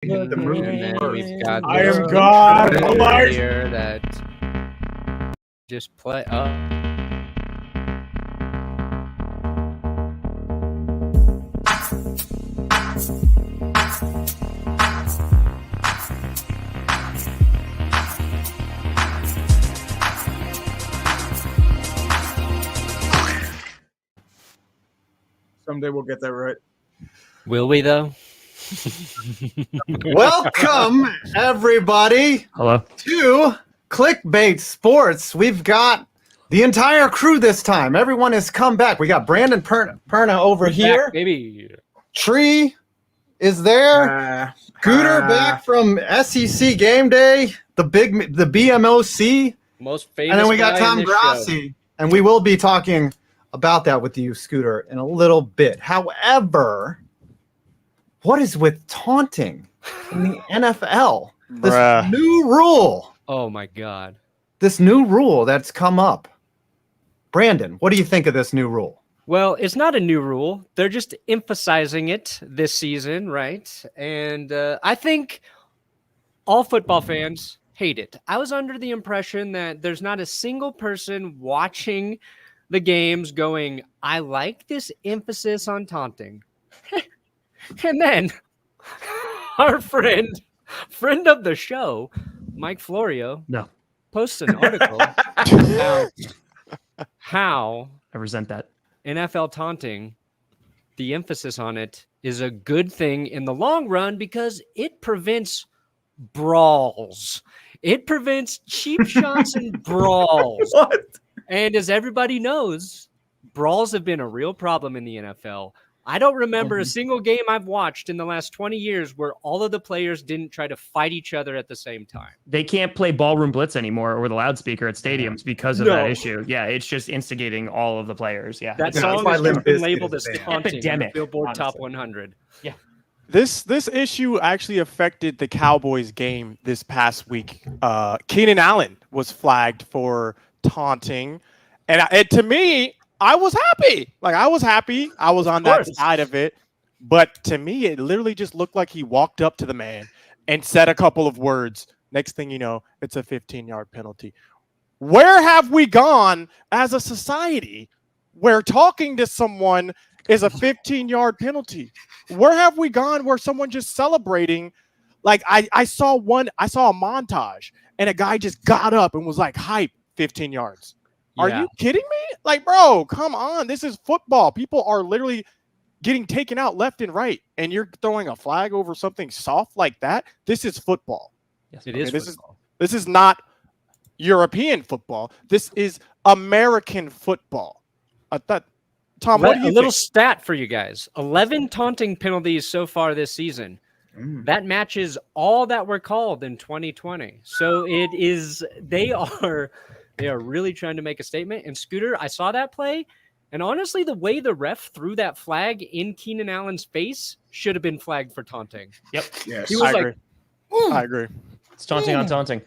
The movie. And then we've got I this am God. intro Alert. here that just play up. Someday we'll get that right. Will we though? Welcome, everybody, Hello. to Clickbait Sports. We've got the entire crew this time. Everyone has come back. We got Brandon Perna over here. Back, baby. Tree is there. Scooter back from SEC Game Day. The BMOC. Most famous. And then we got guy in Tom this Grassi. And we will be talking about that with you, Scooter, in a little bit. However, what is with taunting in the NFL? This new rule. Oh my God. This new rule that's come up. Brandon, what do you think of this new rule? Well, it's not a new rule. They're just emphasizing it this season, right? And I think all football fans hate it. I was under the impression that there's not a single person watching the games going, I like this emphasis on taunting. And then our friend of the show, Mike Florio, posts an article about how I resent that. NFL taunting, the emphasis on it, is a good thing in the long run because it prevents brawls. It prevents cheap shots and brawls. What? And as everybody knows, brawls have been a real problem in the NFL. I don't remember a single game I've watched in the last 20 years where all of the players didn't try to fight each other at the same time. They can't play ballroom blitz anymore or the loudspeaker at stadiums because of that issue. Yeah, it's just instigating all of the players. Yeah, that song has just been labeled as taunting on the Billboard Top 100. Yeah. This issue actually affected the Cowboys game this past week. Keenan Allen was flagged for taunting, and to me, I was happy. I was happy. I was on that side of it. But to me, it literally just looked like he walked up to the man and said a couple of words. Next thing you know, it's a 15-yard penalty. Where have we gone as a society where talking to someone is a 15-yard penalty? Where have we gone where someone just celebrating? Like I saw a montage and a guy just got up and was like, hype, 15 yards. Are you kidding me? Like, bro, come on. This is football. People are literally getting taken out left and right, and you're throwing a flag over something soft like that. This is football. Yes, it is. This is not European football. This is American football. Tom, what do you think? A little stat for you guys. 11 taunting penalties so far this season. That matches all that were called in 2020. So they are really trying to make a statement. And Scooter, I saw that play. And honestly, the way the ref threw that flag in Keenan Allen's face should have been flagged for taunting. Yep. Yes. He was I agree. It's taunting on taunting.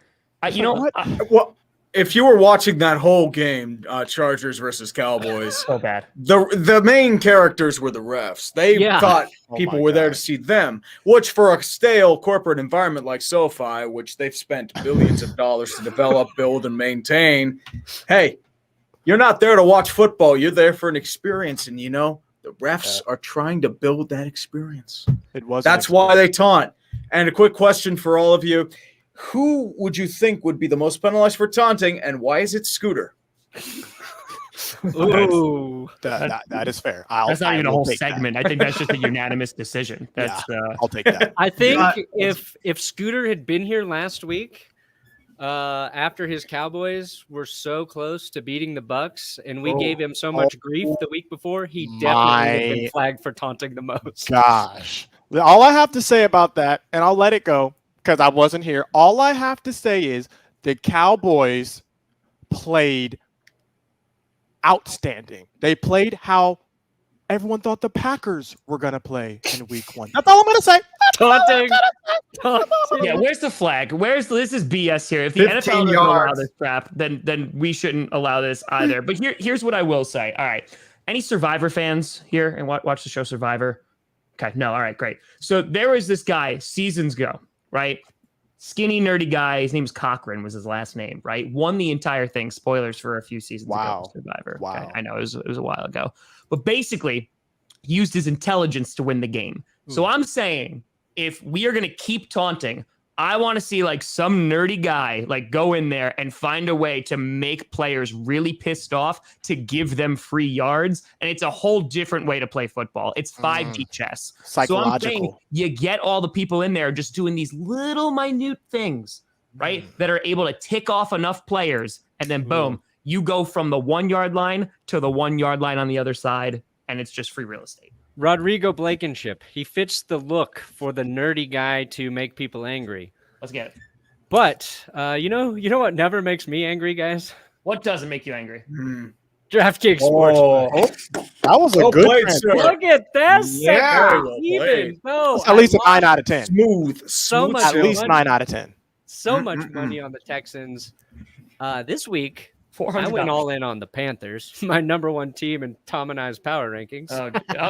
Well, if you were watching that whole game, Chargers versus Cowboys, So bad. the main characters were the refs. They thought people were there to see them, which for a stale corporate environment like SoFi, which they've spent billions of dollars to develop, build, and maintain, hey, you're not there to watch football. You're there for an experience, and the refs are trying to build that experience. That's why they taunt. And a quick question for all of you. Who would you think would be the most penalized for taunting, and why is it Scooter? Ooh. That is fair. That's not even a whole segment. I think that's just a unanimous decision. I'll take that. I think if Scooter had been here last week, after his Cowboys were so close to beating the Bucs, and we gave him so much grief the week before, he definitely would have been flagged for taunting the most. Gosh. All I have to say about that, and I'll let it go because I wasn't here. All I have to say is the Cowboys played outstanding. They played how everyone thought the Packers were going to play in week 1. That's all I'm going to say. Taunting. Yeah, where's the flag? This is BS here. If the NFL doesn't allow this crap, then we shouldn't allow this either. But here's what I will say. All right. Any Survivor fans here and watch the show Survivor? Okay, no, all right, great. So there was this guy seasons ago, right? Skinny, nerdy guy. His name's Cochran was his last name, right? Won the entire thing. Spoilers for a few seasons ago. Survivor. Wow. Okay, I know it was a while ago. But basically, he used his intelligence to win the game. So I'm saying if we are going to keep taunting, I want to see like some nerdy guy like go in there and find a way to make players really pissed off to give them free yards. And it's a whole different way to play football. It's 5D chess. Psychological. So I'm saying you get all the people in there just doing these little minute things, right? That are able to tick off enough players. And then boom, you go from the 1 yard line to the 1 yard line on the other side. And it's just free real estate. Rodrigo Blankenship. He fits the look for the nerdy guy to make people angry. Let's get it. But you know what never makes me angry, guys? What doesn't make you angry? DraftKings Sportsbook. That was a good played, transfer. sir. Look at this. Yeah. Even though At least a 9 out of 10. Smooth. So much At least money. 9 out of 10. So much money on the Texans. This week, I $400. went all in on the Panthers, my number one team in Tom and I's power rankings.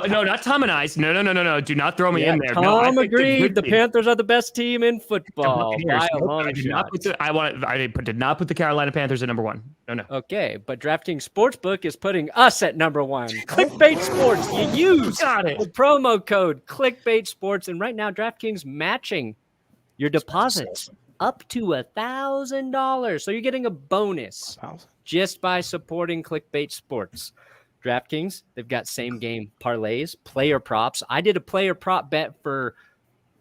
No, not Tom and I's. No. Do not throw me in there. Tom I agreed. The Panthers are the best team in football. I By a did long not did not put the Carolina Panthers at number 1. No. Okay, but DraftKings Sportsbook is putting us at number 1. Clickbait Sports. You use the promo code Clickbait Sports, and right now DraftKings matching your deposits up to $1,000. So you're getting a bonus just by supporting Clickbait Sports. DraftKings, they've got same game parlays, player props. I did a player prop bet for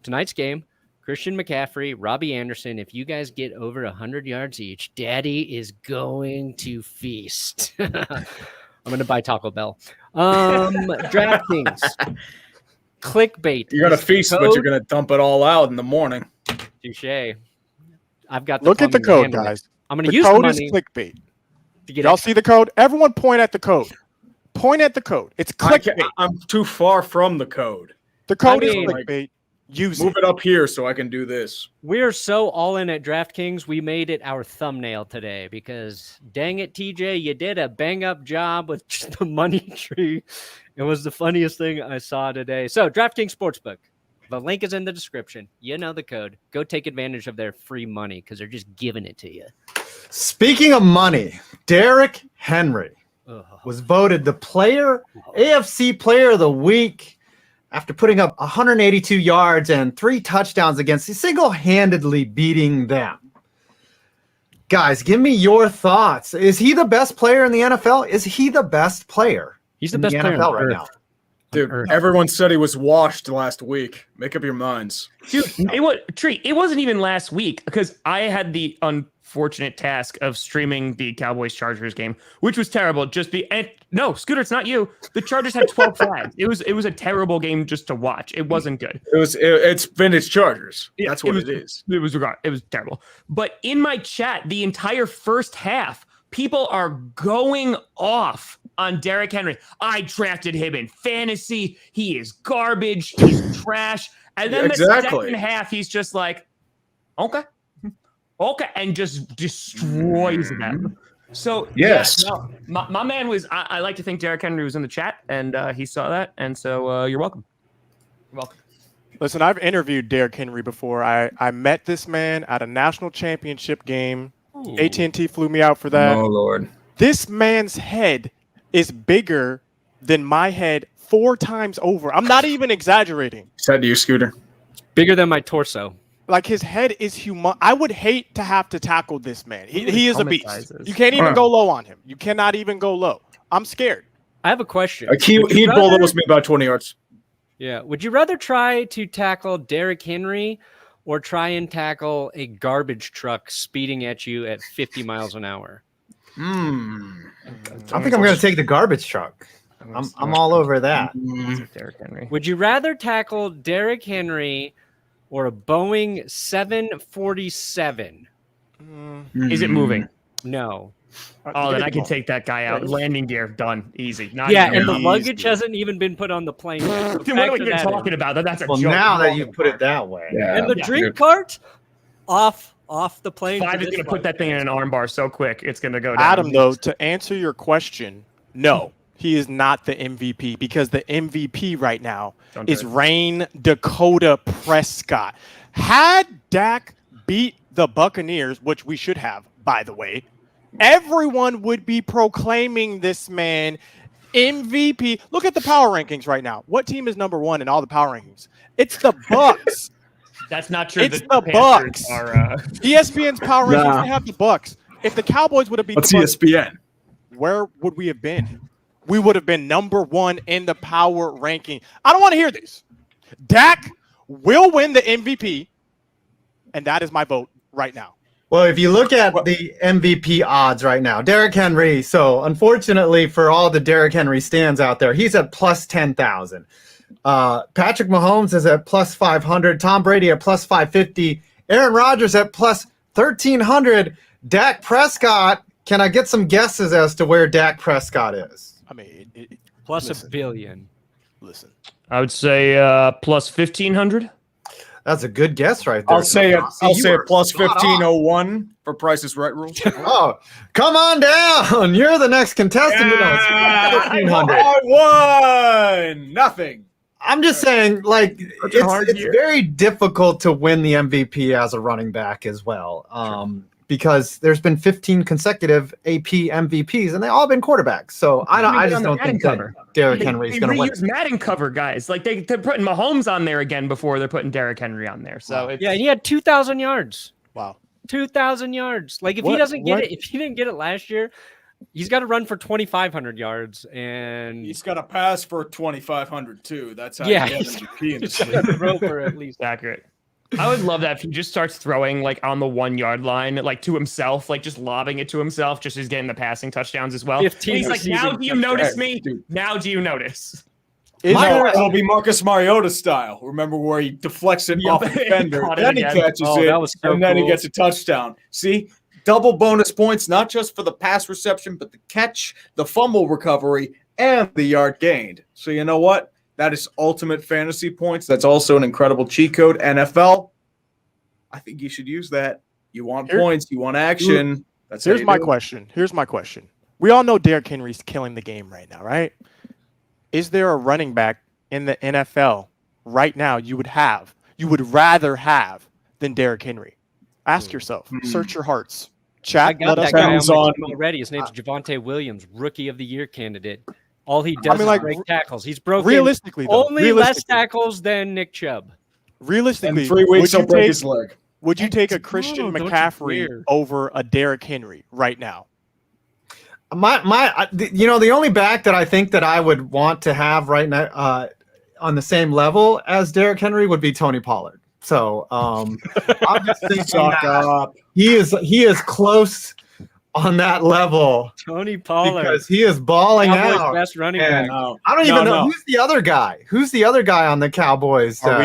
tonight's game. Christian McCaffrey, Robbie Anderson. If you guys get over 100 yards each, Daddy is going to feast. I'm going to buy Taco Bell. DraftKings, Clickbait. You're going to feast, but you're going to dump it all out in the morning. Touche. I've got. Look at the code, guys. I'm going to use the code is money. clickbait. To get Y'all see the code? Everyone point at the code. Point at the code. It's clickbait. I'm too far from the code. The code is mean, clickbait. Use Move it up here so I can do this. We're so all in at DraftKings, we made it our thumbnail today because dang it, TJ, you did a bang up job with the money tree. It was the funniest thing I saw today. So DraftKings Sportsbook, the link is in the description. You know the code. Go take advantage of their free money because they're just giving it to you. Speaking of money, Derrick Henry was voted the AFC Player of the Week after putting up 182 yards and 3 touchdowns against single-handedly beating them. Guys, give me your thoughts. Is he the best player in the NFL? Is he the best player? He's the best player NFL right now. Dude, everyone said he was washed last week. Make up your minds. Dude, it wasn't even last week because I had the unfortunate task of streaming the Cowboys-Chargers game, which was terrible. No, Scooter, it's not you. The Chargers had 12 flags. It was a terrible game just to watch. It wasn't good. It's vintage Chargers. That's what it is. It was terrible. But in my chat, the entire first half, people are going off on Derrick Henry. I drafted him in fantasy. He is garbage. He's trash. And then the second half, he's just like, okay, and just destroys them. So yes, my man was. I like to think Derrick Henry was in the chat, and he saw that, and so you're welcome. You're welcome. Listen, I've interviewed Derrick Henry before. I met this man at a national championship game. AT&T flew me out for that. Oh Lord, this man's head is bigger than my head 4 times over. I'm not even exaggerating. Said to you, Scooter. Bigger than my torso. Like his head is humongous. I would hate to have to tackle this man. He is a beast. You can't even go low on him. You cannot even go low. I'm scared. I have a question. He'd bulldoze me about 20 yards. Yeah. Would you rather try to tackle Derrick Henry or try and tackle a garbage truck speeding at you at 50 miles an hour? I think I'm going to take the garbage truck. I'm all over that. Derrick Henry. Would you rather tackle Derrick Henry or a Boeing 747? Is it moving? No. Oh, then I can take that guy out. Landing gear, done. Easy. And the luggage hasn't even been put on the plane. Dude, what are you talking about? That's a joke. Now that you put it that way. Yeah. And the drink cart off the plane. 5 is going to put that thing in an arm bar so quick. It's going to go down. Adam, though, to answer your question, no. he is not the MVP because the MVP right now is Rain Dakota Prescott. Had Dak beat the Buccaneers, which we should have, by the way, everyone would be proclaiming this man MVP. Look at the power rankings right now. What team is number one in all the power rankings? It's the Bucks. That's not true. It's the Bucks. ESPN's power rankings, they have the Bucks. If the Cowboys would have beat the Bucks, ESPN? Where would we have been? We would have been number one in the power ranking. I don't want to hear this. Dak will win the MVP, and that is my vote right now. Well, if you look at the MVP odds right now, Derrick Henry. So unfortunately for all the Derrick Henry stands out there, he's at plus 10,000. Patrick Mahomes is at plus 500. Tom Brady at plus 550. Aaron Rodgers at plus 1,300. Dak Prescott. Can I get some guesses as to where Dak Prescott is? I mean, plus $1 billion. Listen, I would say plus 1,500. That's a good guess right there. I'll say it plus 1,501 for Price is Right rule. Oh, come on down. You're the next contestant. I won nothing. I'm just saying, like, it's very difficult to win the MVP as a running back as well. Because there's been 15 consecutive AP MVPs, and they all been quarterbacks. So I just don't think that Derrick Henry is going to win. They reuse Madden cover, guys. Like they're putting Mahomes on there again before they're putting Derrick Henry on there. So yeah, he had 2,000 yards. Wow, 2,000 yards. Like if he doesn't get it, if he didn't get it last year, he's got to run for 2,500 yards, and he's got to pass for 2,500 too. That's how you get MVP in this league. Throw for at least accurate. I would love that if he just starts throwing like on the 1 yard line, like to himself, like just lobbing it to himself, just as getting the passing touchdowns as well. 15 he's like, now do you notice me? Dude. Now do you notice? It'll be Marcus Mariota style. Remember where he deflects it off the defender, then he catches it, and then he gets a touchdown. See? Double bonus points, not just for the pass reception, but the catch, the fumble recovery, and the yard gained. So you know what? That is ultimate fantasy points. That's also an incredible cheat code. NFL, I think you should use that. You want points. You want action. Here's my question. We all know Derrick Henry's killing the game right now, right? Is there a running back in the NFL right now you would rather have than Derrick Henry? Ask yourself. Search your hearts. Chat. I got that guy on already. His name's Javonte Williams, Rookie of the Year candidate. All he does is break tackles. He's broken less tackles than Nick Chubb. Realistically, in 3 weeks he'll break his leg. Would you take a Christian McCaffrey over a Derrick Henry right now? The only back that I think that I would want to have right now on the same level as Derrick Henry would be Tony Pollard. So I'm just thinking he is close on that level. Tony Pollard, because he is balling out. Best running back. I don't even know who's the other guy. Who's the other guy on the Cowboys? Are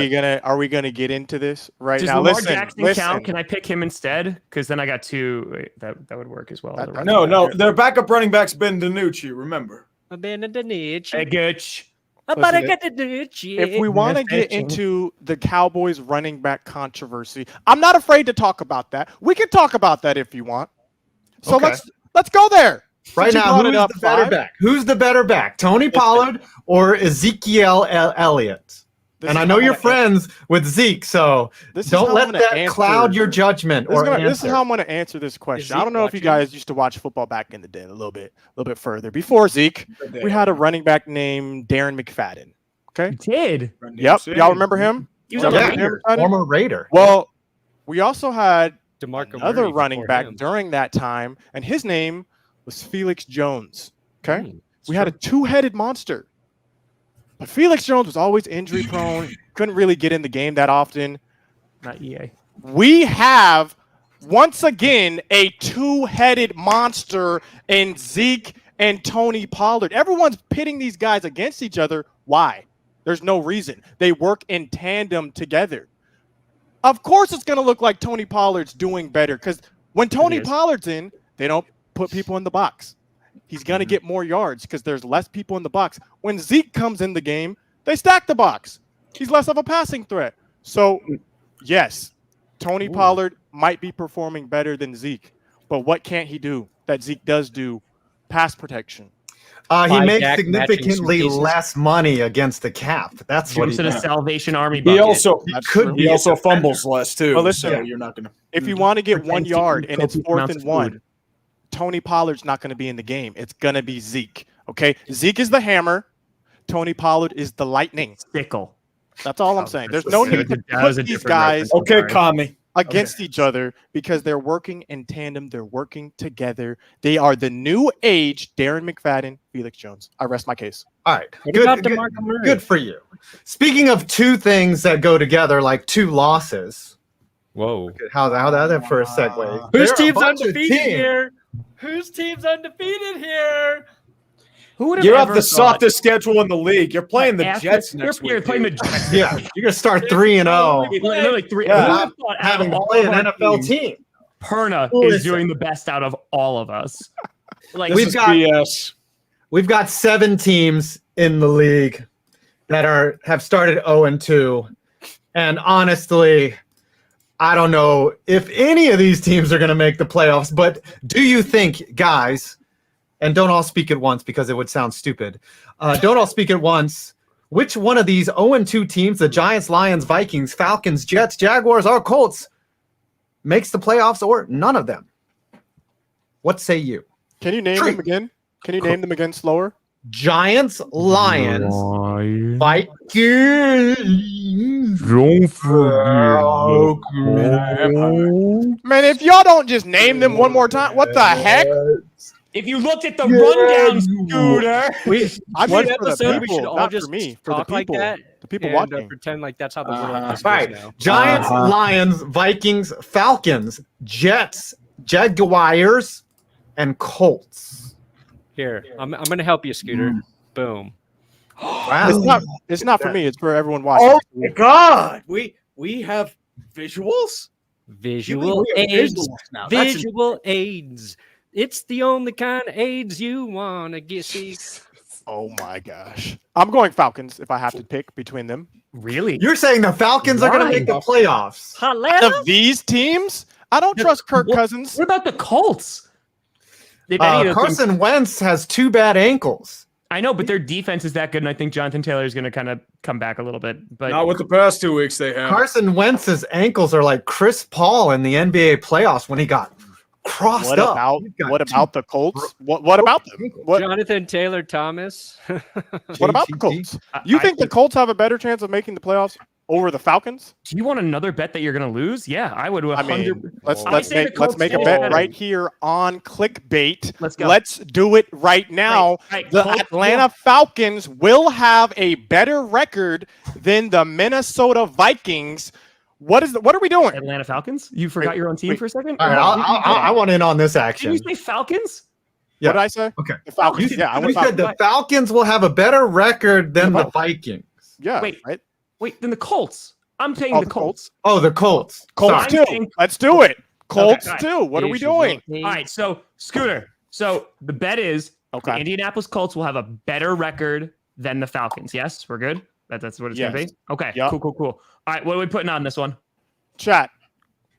we gonna get into this right now? Does Lamar Jackson count? Can I pick him instead? Because then I got two. That would work as well. No. Their backup running back's Ben DiNucci. Remember? Ben DiNucci. If we want to get into the Cowboys running back controversy, I'm not afraid to talk about that. We can talk about that if you want. So let's go there. Right now, who's the better back? Who's the better back? Tony Pollard or Ezekiel Elliott? And I know you're friends with Zeke, so don't let that cloud your judgment. This is how I'm going to answer this question. I don't know if you guys used to watch football back in the day a little bit further. Before Zeke, we had a running back named Darren McFadden. Okay, he did. Yep, y'all remember him? He was a former Raider. Well, we also had another Murray running back during that time, and his name was Felix Jones. Okay, we had a two-headed monster. But Felix Jones was always injury prone, couldn't really get in the game that often. Not EA. We have, once again, a two-headed monster in Zeke and Tony Pollard. Everyone's pitting these guys against each other. Why? There's no reason. They work in tandem together. Of course it's going to look like Tony Pollard's doing better because when Tony Pollard's in, they don't put people in the box. He's going to get more yards because there's less people in the box. When Zeke comes in the game, they stack the box. He's less of a passing threat. So, yes, Tony Pollard might be performing better than Zeke. But what can't he do that Zeke does do? Pass protection. He makes significantly less money against the cap. That's what Jumps in a Salvation Army He bucket. he also fumbles less too. Well, listen, so you're not gonna. If you want to get 1 yard and it's 4th amounts and of 1, food. Tony Pollard's not going to be in the game. It's going to be Zeke. Okay, Zeke is the hammer. Tony Pollard is the lightning. Sickle. That's all I'm saying. There's no need to put these guys against each other because they're working in tandem. They're working together. They are the new age Darren McFadden, Felix Jones. I rest my case. All right. Good for you. Speaking of two things that go together, like two losses. Whoa. How that for a segue? Whose team's undefeated here? Whose team's undefeated here? Who would have You're ever up the thought- softest schedule in the league. You're playing the Jets next week. You're playing the Jets. Yeah, you're gonna start 3-0. Literally 3. Yeah, Who would have thought having to all play of an our NFL teams, team. Perna Who is is doing the best out of all of us. Like We've got BS. We've got 7 teams in the league that have started 0-2, and honestly, I don't know if any of these teams are going to make the playoffs. But do you think, guys? And don't all speak at once because it would sound stupid. Don't all speak at once. Which one of these 0-2 teams, the Giants, Lions, Vikings, Falcons, Jets, Jaguars, or Colts, makes the playoffs, or none of them? What say you? Can you name them again? Can you name them again slower? Giants, Lions, Vikings. Don't Man, if y'all don't just name them one more time, what the heck? if you looked at the rundown, Scooter. I One mean, for the episode, we people, should all not just for me, for the talk like people, that. the people And watching. pretend like that's how the world is Right. now. Giants, Lions, Vikings, Falcons, Jets, Jaguars, and Colts. Here, I'm going to help you, Scooter. Boom. Wow. It's not for me. It's for everyone watching. Oh my God! We have visuals. Visual We have aids. visuals now. That's Visual aids. It's the only kind of aids you want to get. See. Oh my gosh. I'm going Falcons if I have to pick between them. Really? You're saying the Falcons are going to make the playoffs? Of these teams, I don't trust Kirk Cousins. What about the Colts? If any of those teams- Carson Wentz has 2 bad ankles. I know, but their defense is that good, and I think Jonathan Taylor is going to kind of come back a little bit. But Not with the past 2 weeks they have. Carson Wentz's ankles are like Chris Paul in the NBA playoffs when he got crossed What up. about the Colts? What about them? What Jonathan Taylor Thomas. about the Colts? You think the Colts have a better chance of making the playoffs over the Falcons? do you want another bet that you're going to lose? Yeah, I would. I mean, let's say the Colts make a do bet better. right here on Clickbait. Let's go. Let's do it right now. Right, The Colts Atlanta Falcons will have a better record than the Minnesota Vikings. What are we doing? Atlanta Falcons? You forgot your own team for a second? All right, I want in on this action. Did you say Falcons? Yeah. What did I say? Okay. The Falcons. Yeah, I You went said Falcons. the Falcons will have a better record than the Vikings. Yeah, Wait. right? Wait, then the Colts. I'm saying Oh, the Colts. Oh, the Colts. Colts Sorry. too. Let's do it. Colts Okay, too. What are we doing? All right, so Scooter. So the bet is the Okay. Indianapolis Colts will have a better record than the Falcons. Yes, we're good. That's what it's gonna Yes. be. Okay, Yep. cool. All right, what are we putting on this one? Chat.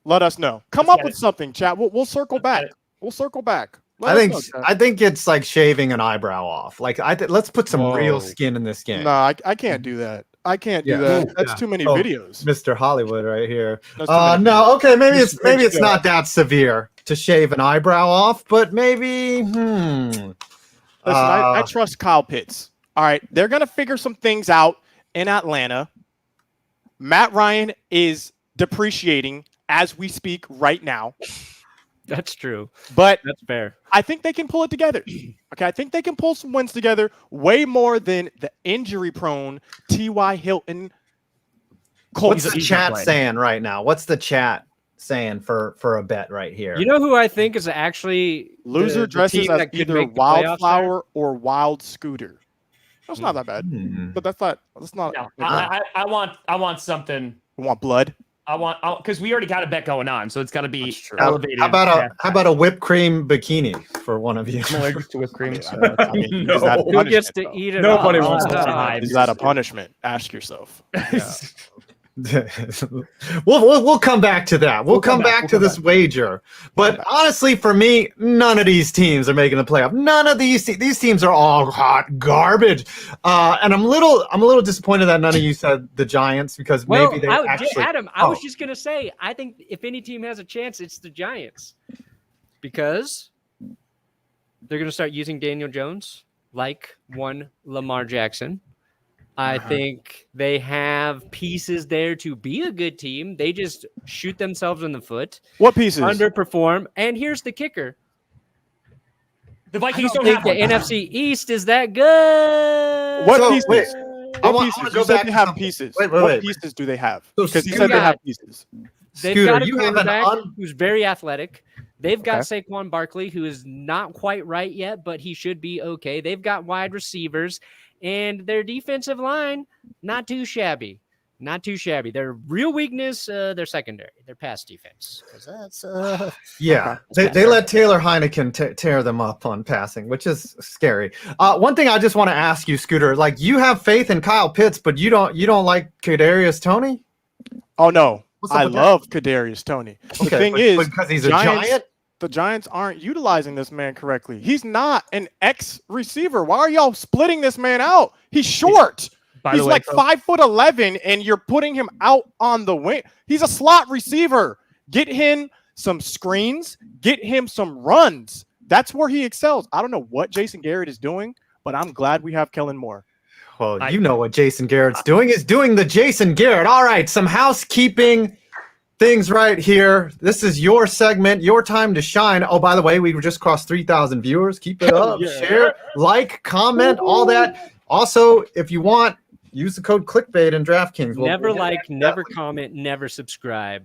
Let us know. Come Let's up get with it. something, chat. We'll circle Let's back. get it. We'll circle back. I think it's like shaving an eyebrow off. Like let's put some real skin in this game. No, I can't do that. I can't do Yeah. that. That's Yeah. too many Oh, videos. Mr. Hollywood right here. That's too many No, okay, maybe Just it's fix not that severe to shave an eyebrow off, but maybe Listen, I trust Kyle Pitts. All right, they're gonna figure some things out in Atlanta. Matt Ryan is depreciating as we speak right now, That's true. but That's fair. I think they can pull it together. Okay, I think they can pull some wins together way more than the injury-prone T.Y. Hilton. what's the he's chat not playing. saying right now? What's the chat saying for a bet right here? You know who I think is actually Loser the dresses team as that could either make the playoffs there? Wildflower or Wild Scooter. That's not that bad, but that's not. No, I want something. We want blood. Because we already got a bet going on, so it's got to be That's true. elevated. How about a whipped cream bikini for one of you? I'm allergic to whipped cream? Is that Who punishment, gets to though? eat it? Nobody all? wants to Oh, die. Is that a punishment? Ask yourself. We'll come back to that. We'll come back to this wager. But honestly, for me, none of these teams are making the playoff. None of these teams are all hot garbage. And I'm a little disappointed that none of you said the Giants because maybe they actually. Adam, I was just gonna say, I think if any team has a chance, it's the Giants because they're gonna start using Daniel Jones like one Lamar Jackson. I think they have pieces there to be a good team. They just shoot themselves in the foot. What pieces? Underperform. And here's the kicker. The Vikings don't don't think have the one. NFC East is that good. What So, pieces? wait, I What wanna pieces? go You said back they to have something. pieces. Wait. What pieces do they have? So Because you you said they got- have pieces. They've Scooter, got a you have quarterback an who's very athletic. They've got Okay. Saquon Barkley, who is not quite right yet, but he should be okay. They've got wide receivers, and their defensive line, not too shabby. Not too shabby. Their real weakness, their secondary, their pass defense. 'Cause that's Yeah, they let Taylor Heineken tear them up on passing, which is scary. One thing I just want to ask you, Scooter, like you have faith in Kyle Pitts, but you don't like Kadarius Toney? Oh no, What's up I with that? love Kadarius Toney. The thing but is, because he's a Giants- giant. the Giants aren't utilizing this man correctly. He's not an X receiver. Why are y'all splitting this man out? He's short. By He's the way, like 5'11", and you're putting him out on the wing. He's a slot receiver. Get him some screens. Get him some runs. That's where he excels. I don't know what Jason Garrett is doing, but I'm glad we have Kellen Moore. Well, you know what Jason Garrett's doing is doing the Jason Garrett. All right, some housekeeping things right here. This is your segment, your time to shine. Oh, by the way, we just crossed 3,000 viewers. Keep it up, share, like, comment, all that. Also, if you want, use the code Clickbait in DraftKings. never like, never comment, never subscribe.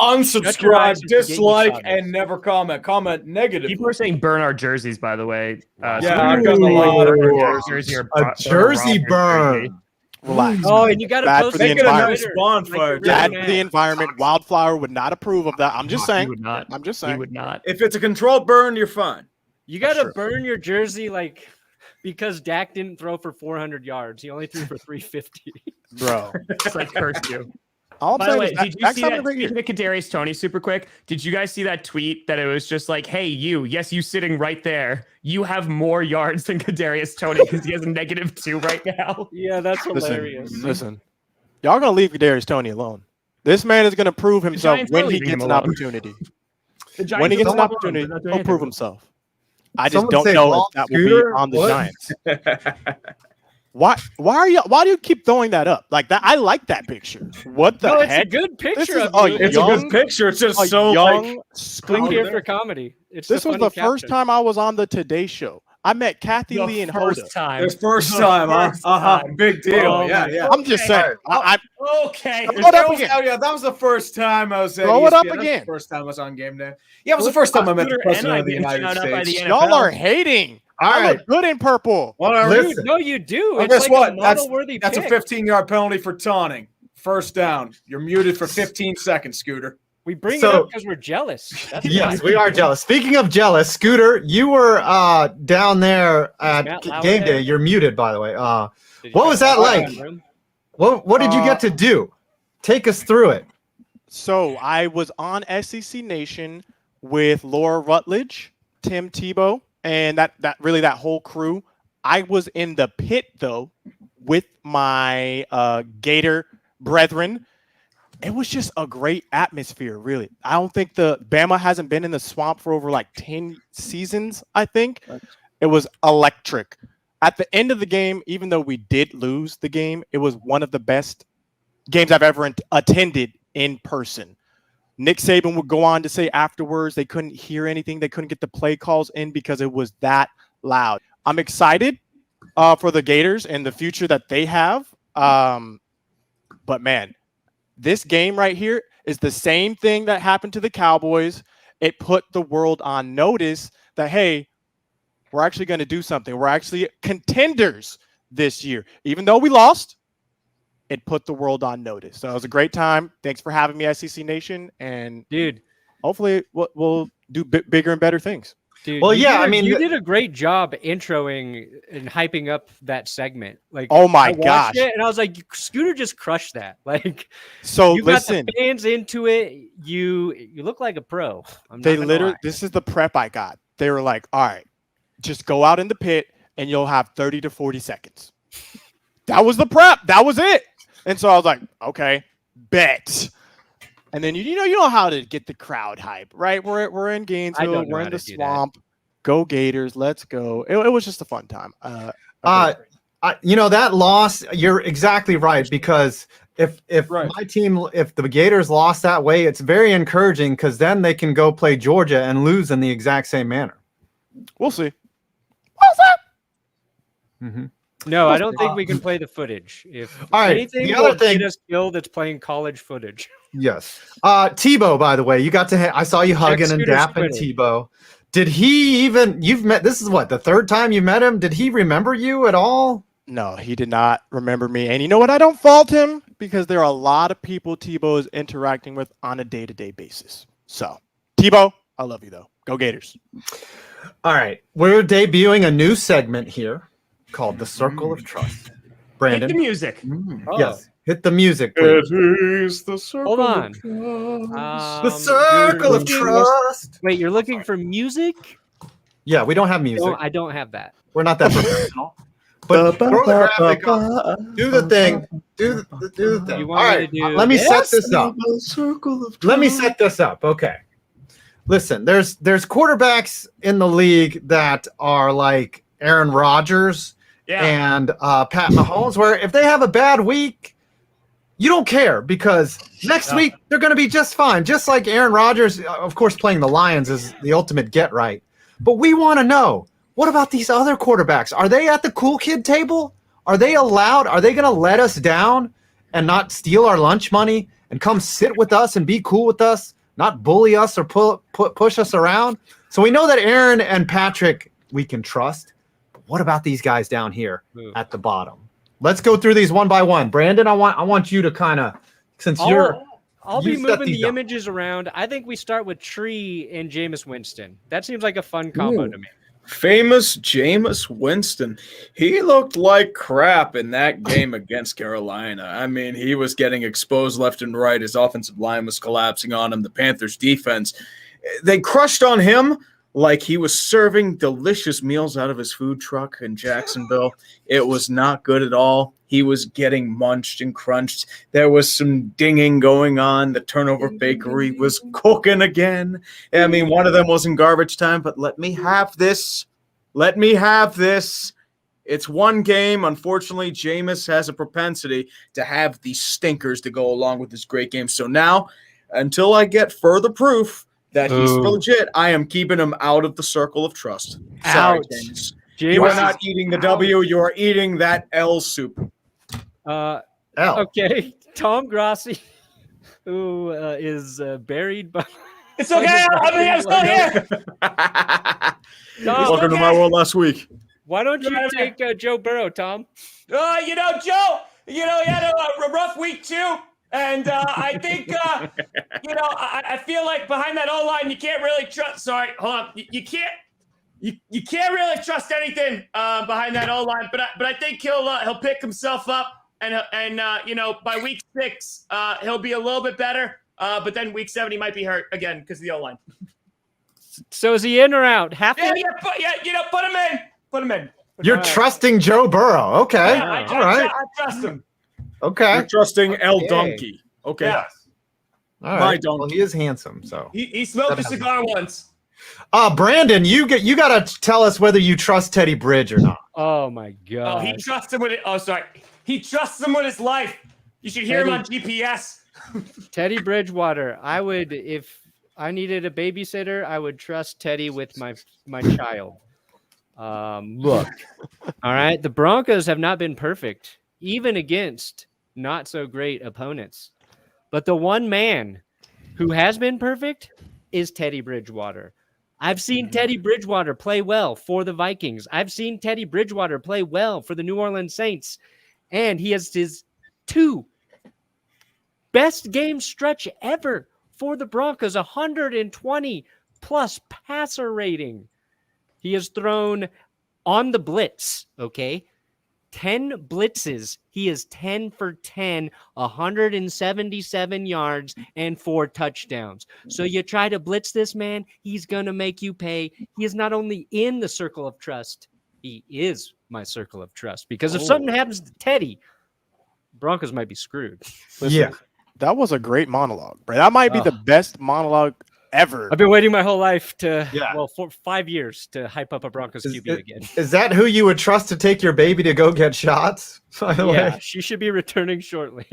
Unsubscribe, Forget you dislike, saw this. and never comment. Comment negative. people are saying burn our jerseys, by the way. Yeah, I've gotten a lot of A jersey burn. Relax. Oh, man. and you got to Bad post for the it on environment. Twitter. Bonfire. Like, Bad really for the mad. environment. Wildflower would not approve of that. I'm just He saying. would not. I'm just He saying. would not. If it's a controlled burn, you're fine. You got to true. burn your jersey like because Dak didn't throw for 400 yards. He only threw for 350. Bro. It's like curse you. All I'm By the saying way, is did you Dak's see having that a great year. tweet of Kadarius Toney super quick? Did you guys see that tweet that it was just like, hey, yes, you sitting right there. You have more yards than Kadarius Toney because he has a -2 right now. Yeah, that's hilarious. Listen, y'all gonna leave Kadarius Toney alone. This man is gonna prove himself Giants when are he leaving gets him an alone. opportunity. The Giants When he are gets an so alone. opportunity, They're not doing he'll prove anything. himself. I just Someone don't say know if Walt that will Scooter? be on the What? Giants. Why do you keep throwing that up like that? I like that picture. What the No, it's a heck? good This picture. is Of a you. It's young- a good picture. It's just A so young like. Click Scooter. here for comedy. It's This was funny the first caption. time I was on the Today Show. I met Kathy The Lee and Hoda. first time. It's first The time, huh? first Uh-huh. time. Big deal. Oh yeah, my yeah. I'm just saying. Okay. Throw it up again. That was the first time I was at Throw it up ESPN. That's again. the first time I was on game day. Yeah, it was the first time I met the Scooter president and I of the get United shout out by the States. NFL. Y'all are hating. All I right. look good in purple. Well, Listen. No, you do. Well, It's guess like what? a That's model-worthy a pick. 15-yard penalty for taunting. First down. You're muted for 15 seconds, Scooter. We bring it So- up because we're jealous. That's Yes, why. we are jealous. Speaking of jealous, Scooter, you were down there at Matt Lauer game there? day. You're muted, by the way. Did you What guys was that watch like? that room? What did you get to do? Take us through it. So I was on SEC Nation with Laura Rutledge, Tim Tebow, and that whole crew. I was in the pit though with my Gator brethren. It was just a great atmosphere, really. I don't think the Bama hasn't been in the swamp for over like 10 seasons, I think. It was electric. At the end of the game, even though we did lose the game, it was one of the best games I've ever attended in person. Nick Saban would go on to say afterwards they couldn't hear anything. They couldn't get the play calls in because it was that loud. I'm excited for the Gators and the future that they have. But man, this game right here is the same thing that happened to the Cowboys. It put the world on notice that, hey, we're actually going to do something. We're actually contenders this year. Even though we lost, it put the world on notice. So it was a great time. Thanks for having me, SEC Nation. And Dude, hopefully we'll do bigger and better things. Dude, Well, yeah, I mean, you did a great job introing and hyping up that segment. Like, Oh my I watched gosh. it and I was like, Scooter just crushed that. Like, So you listen, got the fans into it. You look like a pro. they literally, this is the prep I got. They were like, all right, just go out in the pit and you'll have 30 to 40 seconds. That was the prep. That was it. And so I was like, okay, bet. And then you know how to get the crowd hype, right? We're in Gainesville, we're in the swamp. Go Gators, let's go. It was just a fun time. That loss, you're exactly right, because if my team, if the Gators lost that way, it's very encouraging, because then they can go play Georgia and lose in the exact same manner. We'll see. Mm-hmm. No, I don't think we can play the footage. If all right, anything the other will thing, get us killed, it's playing college footage. Yes. Tebow, by the way, you got to. I saw you hugging and dapping Tebow. Did he even? You've met. This is what, the third time you met him. Did he remember you at all? No, he did not remember me. And you know what? I don't fault him, because there are a lot of people Tebow is interacting with on a day-to-day basis. So, Tebow, I love you though. Go Gators. All right, we're debuting a new segment here called the Circle of Trust. Brandon, Hit the music. Yes, hit the music, please. It is the circle. Hold on. The Circle of Trust. Wait, you're looking for music? Yeah, we don't have music. I don't have that. We're not that professional. But throw the graphic on. Do the thing. Do the thing. You All want me right, to do let me this? set this up. Let me set this up. Okay. Listen, there's quarterbacks in the league that are like Aaron Rodgers and Pat Mahomes, where if they have a bad week, you don't care, because next week they're going to be just fine. Just like Aaron Rodgers, of course, playing the Lions is the ultimate get right. But we want to know, what about these other quarterbacks? Are they at the cool kid table? Are they allowed? Are they going to let us down and not steal our lunch money and come sit with us and be cool with us, not bully us or push us around? So we know that Aaron and Patrick we can trust. But what about these guys down here at the bottom? Let's go through these one by one. Brandon, I want you to kind of, since I'll be moving the images around. I think we start with Tree and Jameis Winston. That seems like a fun combo to me. Famous Jameis Winston. He looked like crap in that game against Carolina. I mean, he was getting exposed left and right. His offensive line was collapsing on him. The Panthers defense, they crushed on him like he was serving delicious meals out of his food truck in Jacksonville. It was not good at all. He was getting munched and crunched. There was some dinging going on. The turnover bakery was cooking again. I mean, one of them was in garbage time, but let me have this. Let me have this. It's one game. Unfortunately, Jameis has a propensity to have these stinkers to go along with his great game. So now, until I get further proof that he's legit, I am keeping him out of the circle of trust. Sorry, James. You are not eating the W. You are eating that L soup. Okay. Tom Grossi, who is buried by... It's okay. I'm still here. Welcome to my world last week. Why don't you take Joe Burrow, Tom? Joe, he had a rough week too. And I think, I feel like behind that O-line, you can't really trust. Sorry, hold on. You can't really trust anything behind that O-line. But I think he'll pick himself up, and by week 6 he'll be a little bit better. But then week 7 he might be hurt again because of the O-line. So is he in or out? Put him in. Put him in. You're trusting Joe Burrow. Okay. All right. I trust him. Okay. You're trusting El Donkey. Okay. Yeah. All right. My donkey. Well, he is handsome, so he smoked a cigar once. Brandon, you got to tell us whether you trust Teddy Bridge or not. Oh my God. Oh, he trusts him with it. Oh, sorry. He trusts him with his life. You should hear him on GPS. Teddy Bridgewater. I would, if I needed a babysitter, I would trust Teddy with my child. Look. All right. The Broncos have not been perfect, even against not so great opponents. But the one man who has been perfect is Teddy Bridgewater. I've seen Teddy Bridgewater play well for the Vikings. I've seen Teddy Bridgewater play well for the New Orleans Saints. And he has his 2 best game stretch ever for the Broncos, 120 plus passer rating. He has thrown on the blitz, okay? 10 blitzes. He is 10 for 10, 177 yards, and 4 touchdowns. So you try to blitz this man, he's going to make you pay. He is not only in the circle of trust, he is my circle of trust. Because if something happens to Teddy, Broncos might be screwed. Listen, that was a great monologue, bro. That might be the best monologue ever. I've been waiting my whole life to, for 5 years to hype up a Broncos QB again. Is that who you would trust to take your baby to go get shots? By the way, she should be returning shortly.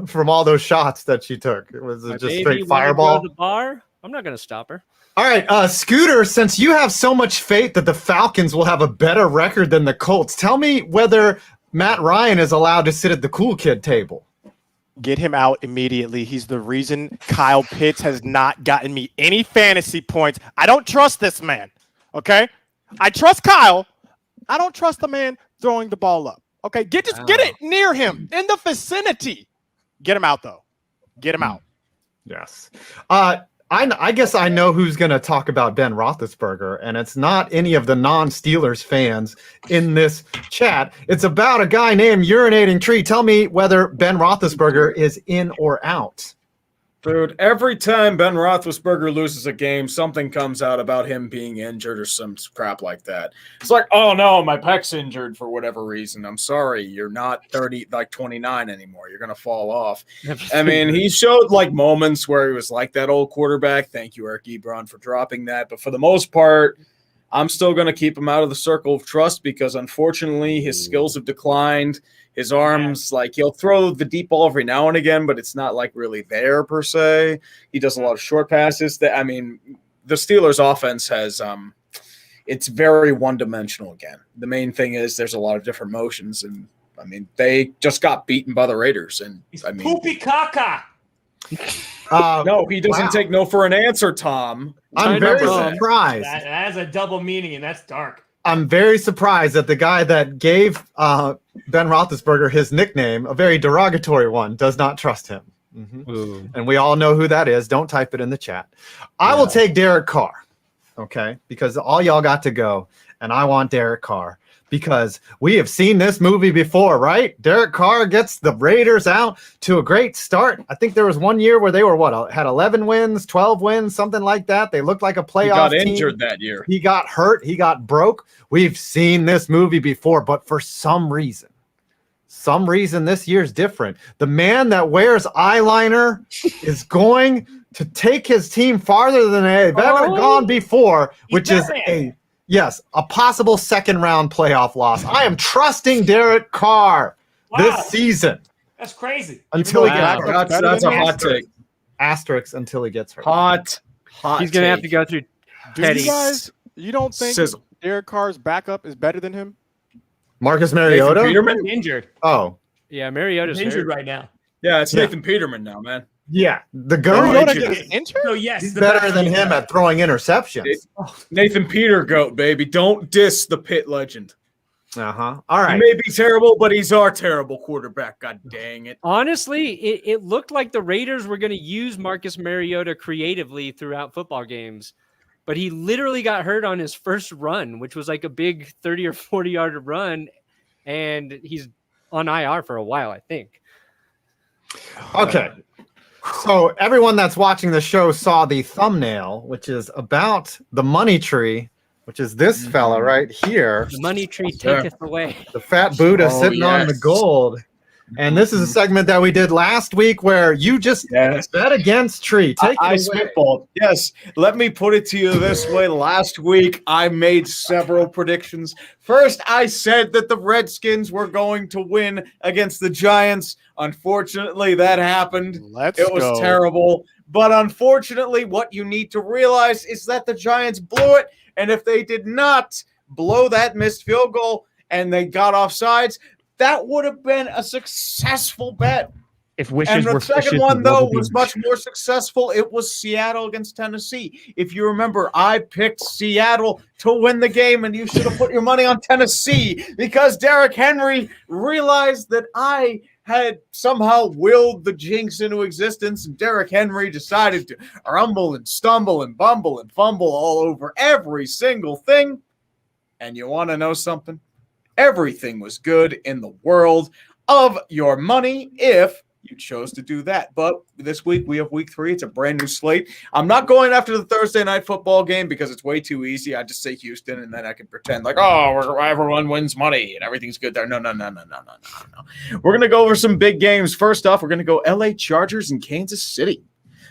From all those shots that she took, it was My just baby straight fireball. Go to the bar. I'm not going to stop her. All right, Scooter, since you have so much faith that the Falcons will have a better record than the Colts, tell me whether Matt Ryan is allowed to sit at the cool kid table. Get him out immediately. He's the reason Kyle Pitts has not gotten me any fantasy points. I don't trust this man, okay? I trust Kyle. I don't trust the man throwing the ball up, okay? Get it near him, in the vicinity. Get him out, though. Get him out. Yes. I guess I know who's going to talk about Ben Roethlisberger, and it's not any of the non-Steelers fans in this chat. It's about a guy named UrinatingTree. Tell me whether Ben Roethlisberger is in or out. Dude, every time Ben Roethlisberger loses a game, something comes out about him being injured or some crap like that. It's like, oh no, my pec's injured for whatever reason. I'm sorry, you're not 29 anymore. You're going to fall off. I mean, he showed like moments where he was like that old quarterback. Thank you, Eric Ebron, for dropping that. But for the most part, I'm still going to keep him out of the circle of trust because unfortunately his skills have declined. His arms, like he'll throw the deep ball every now and again, but it's not like really there per se. He does a lot of short passes. I mean, the Steelers offense has it's very one-dimensional again. The main thing is there's a lot of different motions, and I mean they just got beaten by the Raiders. And I mean, poopy caca. No, he doesn't take no for an answer, Tom. I'm very surprised. That has a double meaning, and that's dark. I'm very surprised that the guy that gave Ben Roethlisberger his nickname, a very derogatory one, does not trust him. Mm-hmm. And we all know who that is. Don't type it in the chat. I will take Derek Carr, okay, because all y'all got to go, and I want Derek Carr because we have seen this movie before, right? Derek Carr gets the Raiders out to a great start. I think there was one year where they were, had 11 wins, 12 wins, something like that. They looked like a playoff team. He got injured that year. He got hurt. He got broke. We've seen this movie before, but for some reason this year's different. The man that wears eyeliner is going to take his team farther than they've ever gone before, which is a possible second-round playoff loss. I am trusting Derek Carr this season. That's crazy. Until he gets hurt. That's a hot take. Asterisk until he gets hurt. Hot. He's going to have to go through Teddy. You don't think Derek Carr's backup is better than him? Marcus Mariota? Peterman? Injured. Oh. Yeah, Mariota's injured right now. Yeah, it's Nathan Peterman now, man. Yeah, the goat. Mariota gets injured? So yes, he's better than him at throwing interceptions. Nathan Peter goat, baby. Don't diss the Pitt legend. All right. He may be terrible, but he's our terrible quarterback. God dang it. Honestly, it looked like the Raiders were going to use Marcus Mariota creatively throughout football games, but he literally got hurt on his first run, which was like a big 30 or 40-yard run, and he's on IR for a while, I think. Okay. So everyone that's watching the show saw the thumbnail, which is about the money tree, which is this fella right here. The money tree taketh away. The fat Buddha sitting on the gold. And this is a segment that we did last week where you just bet against Tree. I spitballed. Yes. Let me put it to you this way. Last week, I made several predictions. First, I said that the Redskins were going to win against the Giants. Unfortunately, that happened. It was terrible. But unfortunately, what you need to realize is that the Giants blew it. And if they did not blow that missed field goal and they got offsides, that would have been a successful bet. If wishes and the were second fishes, one, though, was much more successful. It was Seattle against Tennessee. If you remember, I picked Seattle to win the game, and you should have put your money on Tennessee because Derrick Henry realized that I had somehow willed the jinx into existence, and Derrick Henry decided to rumble and stumble and bumble and fumble all over every single thing. And you want to know something? Everything was good in the world of your money if you chose to do that. But this week, we have week 3. It's a brand new slate. I'm not going after the Thursday night football game because it's way too easy. I just say Houston, and then I can pretend like, oh, everyone wins money and everything's good there. No. We're going to go over some big games. First off, we're going to go LA Chargers and Kansas City.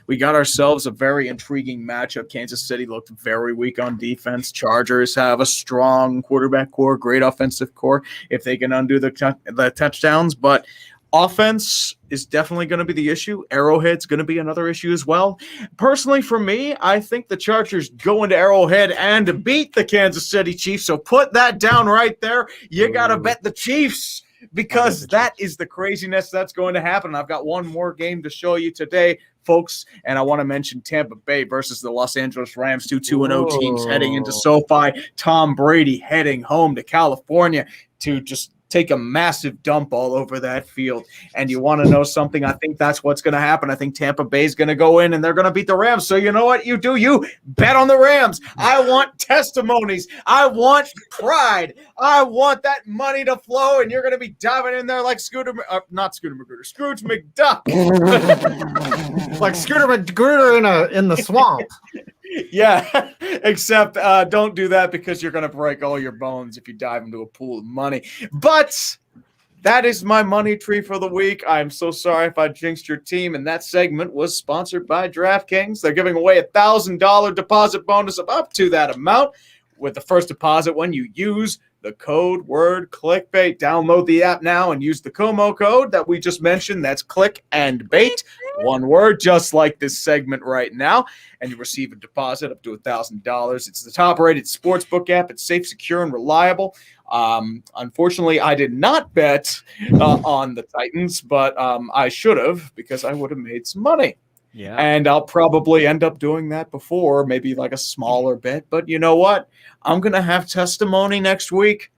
We got ourselves a very intriguing matchup. Kansas City looked very weak on defense. Chargers have a strong quarterback core, great offensive core if they can undo the touchdowns. But offense is definitely going to be the issue. Arrowhead's going to be another issue as well. Personally, for me, I think the Chargers go into Arrowhead and beat the Kansas City Chiefs. So put that down right there. You got to bet the Chiefs because that is the craziness that's going to happen. I've got one more game to show you today, folks, and I want to mention Tampa Bay versus the Los Angeles Rams, 2-2-0 teams heading into SoFi. Tom Brady heading home to California to just take a massive dump all over that field. And you want to know something? I think that's what's going to happen. I think Tampa Bay is going to go in and they're going to beat the Rams. So you know what you do? You bet on the Rams. I want testimonies. I want pride. I want that money to flow, and you're going to be diving in there like Scrooge McDuck. Like Scooter McGruder in the swamp. Yeah, except don't do that because you're going to break all your bones if you dive into a pool of money. But that is my money tree for the week. I'm so sorry if I jinxed your team, and that segment was sponsored by DraftKings. They're giving away $1,000 deposit bonus of up to that amount with the first deposit when you use the code word clickbait. Download the app now and use the promo code that we just mentioned. That's click and bait. One word, just like this segment right now. And you receive a deposit up to $1,000. It's the top-rated sportsbook app. It's safe, secure, and reliable. Unfortunately, I did not bet on the Titans, but I should have because I would have made some money. Yeah. And I'll probably end up doing that before, maybe like a smaller bet. But you know what? I'm going to have testimony next week,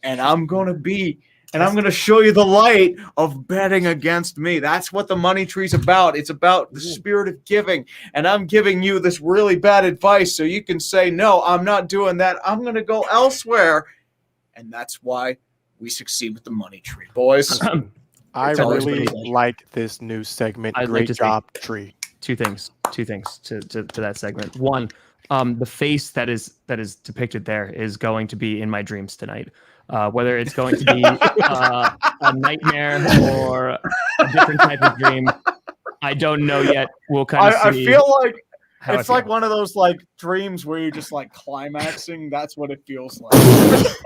and I'm going to show you the light of betting against me. That's what the money tree's about. It's about the spirit of giving, and I'm giving you this really bad advice so you can say, no, I'm not doing that. I'm going to go elsewhere, and that's why we succeed with the money tree, boys. I really like this new segment. Great job, Tree. Two things to that segment. One, the face that is depicted there is going to be in my dreams tonight. Whether it's going to be a nightmare or a different type of dream, I don't know yet. We'll kind of see. I feel like it's like one of those like dreams where you're just like climaxing. That's what it feels like.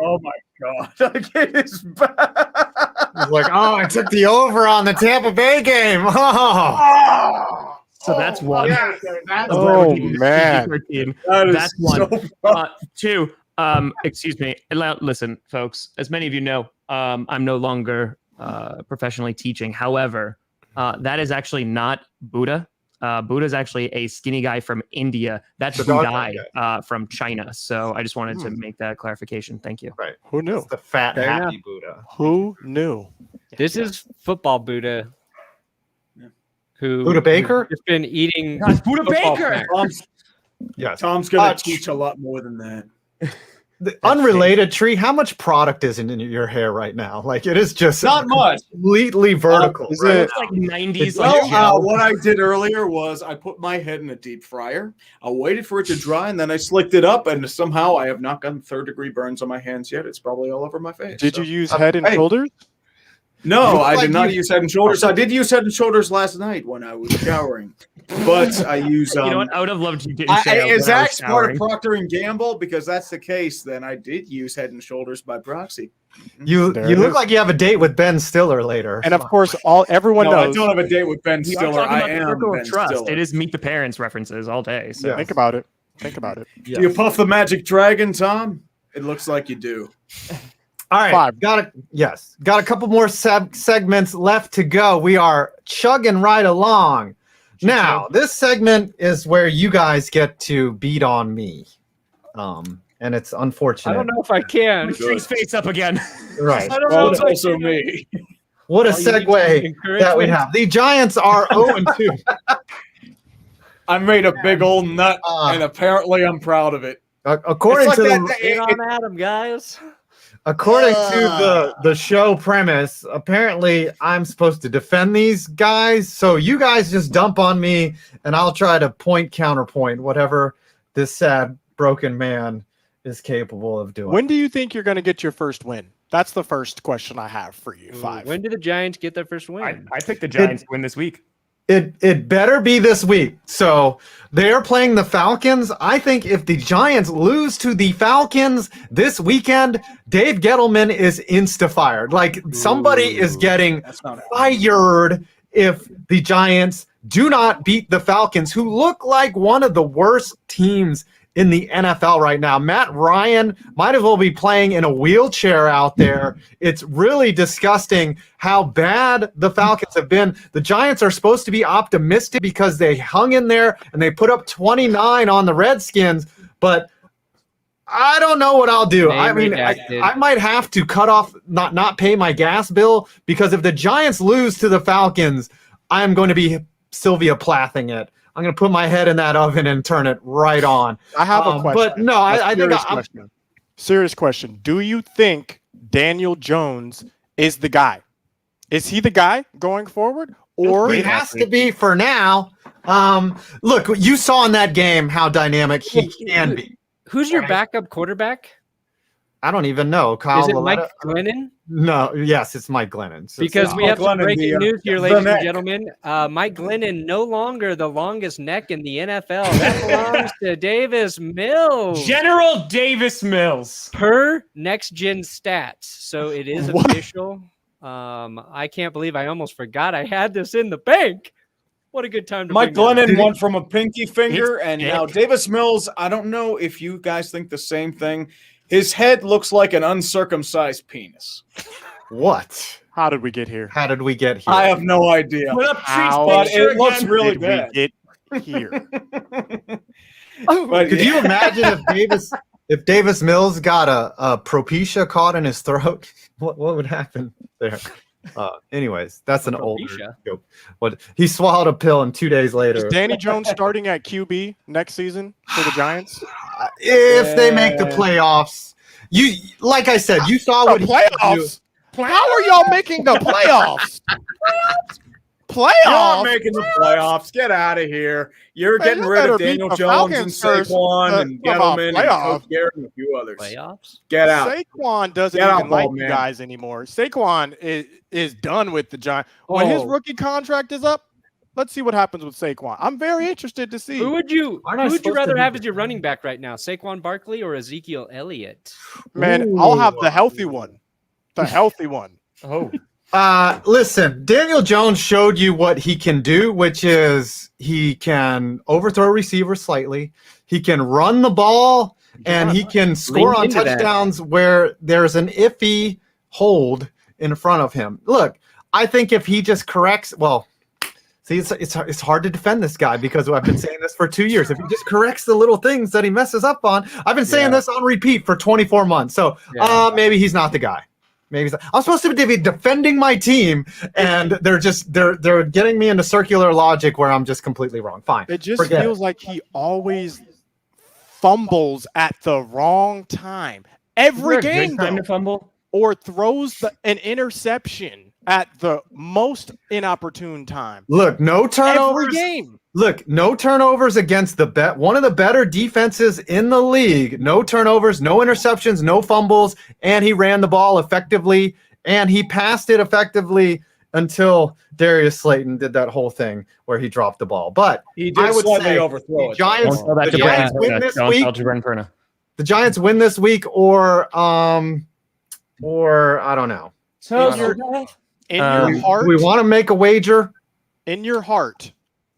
Oh my god, like, it is bad. He's like, oh, I took the over on the Tampa Bay game. Oh. So that's one. Yeah, man. That's one. So Two, excuse me. Listen, folks, as many of you know, I'm no longer professionally teaching. However, that is actually not Buddha. Buddha is actually a skinny guy from India. That's Budai from China. So I just wanted to make that clarification. Thank you. Right. Who knew? It's the fat, happy Buddha. Who knew? This is football Buddha. Who Buddha Baker? Has been eating Buddha Baker. Tom's going to teach a lot more than that. Unrelated, Tree, how much product is in your hair right now? Like, it is just not much. Completely vertical. Right? It's like 90s. Well, what I did earlier was I put my head in a deep fryer. I waited for it to dry, and then I slicked it up, and somehow I have not gotten third-degree burns on my hands yet. It's probably all over my face. Did you use Head and Shoulders? No, I did not use Head and Shoulders. I did use Head and Shoulders last night when I was showering. But I use. You know what? I would have loved you didn't say. Is that part of Procter & Gamble? Because that's the case. Then I did use Head and Shoulders by proxy. You look like you have a date with Ben Stiller later. And of course, everyone knows. I don't have a date with Ben Stiller. I am Ben Stiller. It is Meet the Parents references all day. So yeah. Think about it. Do you puff the magic dragon, Tom? It looks like you do. All right, got a couple more segments left to go. We are chugging right along. Now, this segment is where you guys get to beat on me. And it's unfortunate. I don't know if I can. Tree's face up again. Right. I don't know if it's also me. What a segue that we have. The Giants are 0-2. I made a big old nut, and apparently I'm proud of it. According It's to like the, Get on Adam, guys. according to the show premise, apparently I'm supposed to defend these guys. So you guys just dump on me, and I'll try to counterpoint whatever this sad broken man is capable of doing. When do you think you're going to get your first win? That's the first question I have for you. Five. When do the Giants get their first win? I picked the Giants to win this week. It better be this week. So they're playing the Falcons. I think if the Giants lose to the Falcons this weekend, Dave Gettleman is insta-fired. Like somebody is getting fired if the Giants do not beat the Falcons, who look like one of the worst teams in the NFL right now. Matt Ryan might as well be playing in a wheelchair out there. It's really disgusting how bad the Falcons have been. The Giants are supposed to be optimistic because they hung in there and they put up 29 on the Redskins, but I don't know what I'll do. I mean, I might have to cut off, not pay my gas bill, because if the Giants lose to the Falcons, I'm going to be Sylvia Plathing it. I'm going to put my head in that oven and turn it right on. I have a question. But no, I think serious question. Do you think Daniel Jones is the guy? Is he the guy going forward? Or he has to be for now. Look, you saw in that game how dynamic he can be. Who's your backup quarterback? I don't even know. Kyle Is it Loretta? Mike Glennon? No, yes, it's Mike Glennon. So because we have some breaking news here, ladies and gentlemen. Mike Glennon no longer the longest neck in the NFL. That belongs to Davis Mills. General Davis Mills. Per Next Gen Stats. So it is official. I can't believe I almost forgot I had this in the bank. What a good time to Mike Glennon won from a pinky finger, and now Davis Mills, I don't know if you guys think the same thing. His head looks like an uncircumcised penis. What? How did we get here? How did we get here? I have no idea. But it looks really bad. Get here. But could you imagine if Davis Mills got a propecia caught in his throat? What would happen there? Anyways, that's an older joke. What he swallowed a pill and 2 days later. Is Danny Jones starting at QB next season for the Giants? If they make the playoffs, like I said, you saw what playoffs. How are y'all making the playoffs? Playoffs? You're not making the playoffs. Get out of here. You're getting rid of Daniel Jones and Saquon and Gettleman and Coach Garrett and a few others. Playoffs? Get out. Saquon doesn't even like you guys anymore. Saquon is done with the Giants. When his rookie contract is up, let's see what happens with Saquon. I'm very interested to see. Who would you rather have as your running back right now, Saquon Barkley or Ezekiel Elliott? Man, I'll have the healthy one. The healthy one. Oh. Listen, Daniel Jones showed you what he can do, which is he can overthrow receivers slightly. He can run the ball, and he can score on touchdowns where there's an iffy hold in front of him. Look, I think if he just corrects, see, it's hard to defend this guy because I've been saying this for 2 years. If he just corrects the little things that he messes up on, I've been saying this on repeat for 24 months. So maybe he's not the guy. I'm supposed to be defending my team, and they're getting me into circular logic where I'm just completely wrong. Fine. It just feels like he always fumbles at the wrong time. Every game, time to fumble, or throws an interception at the most inopportune time. Look, no turnovers. Every game. Look, no turnovers against one of the better defenses in the league. No turnovers, no interceptions, no fumbles, and he ran the ball effectively, and he passed it effectively until Darius Slayton did that whole thing where he dropped the ball. But he did slightly overthrow it. The Giants win this week. The Giants win this week, or I don't know. In your heart, do we want to make a wager? In your heart,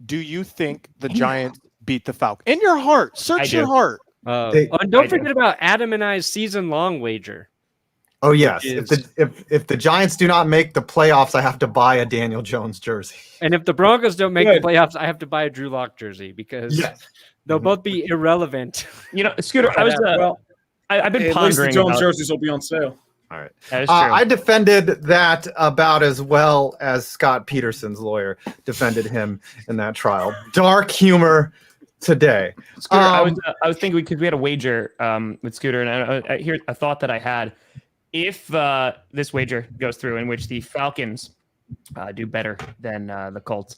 do you think the Giants beat the Falcons? In your heart, search your heart. And don't forget about Adam and I's season-long wager. Oh yes, if the Giants do not make the playoffs, I have to buy a Daniel Jones jersey. And if the Broncos don't make the playoffs, I have to buy a Drew Lock jersey because they'll both be irrelevant. Scooter, I've been pondering. At least the Jones jerseys will be on sale. All right. That is true. I defended that about as well as Scott Peterson's lawyer defended him in that trial. Dark humor today. Scooter, I was thinking because we had a wager with Scooter, and here's a thought that I had. If this wager goes through, in which the Falcons do better than the Colts,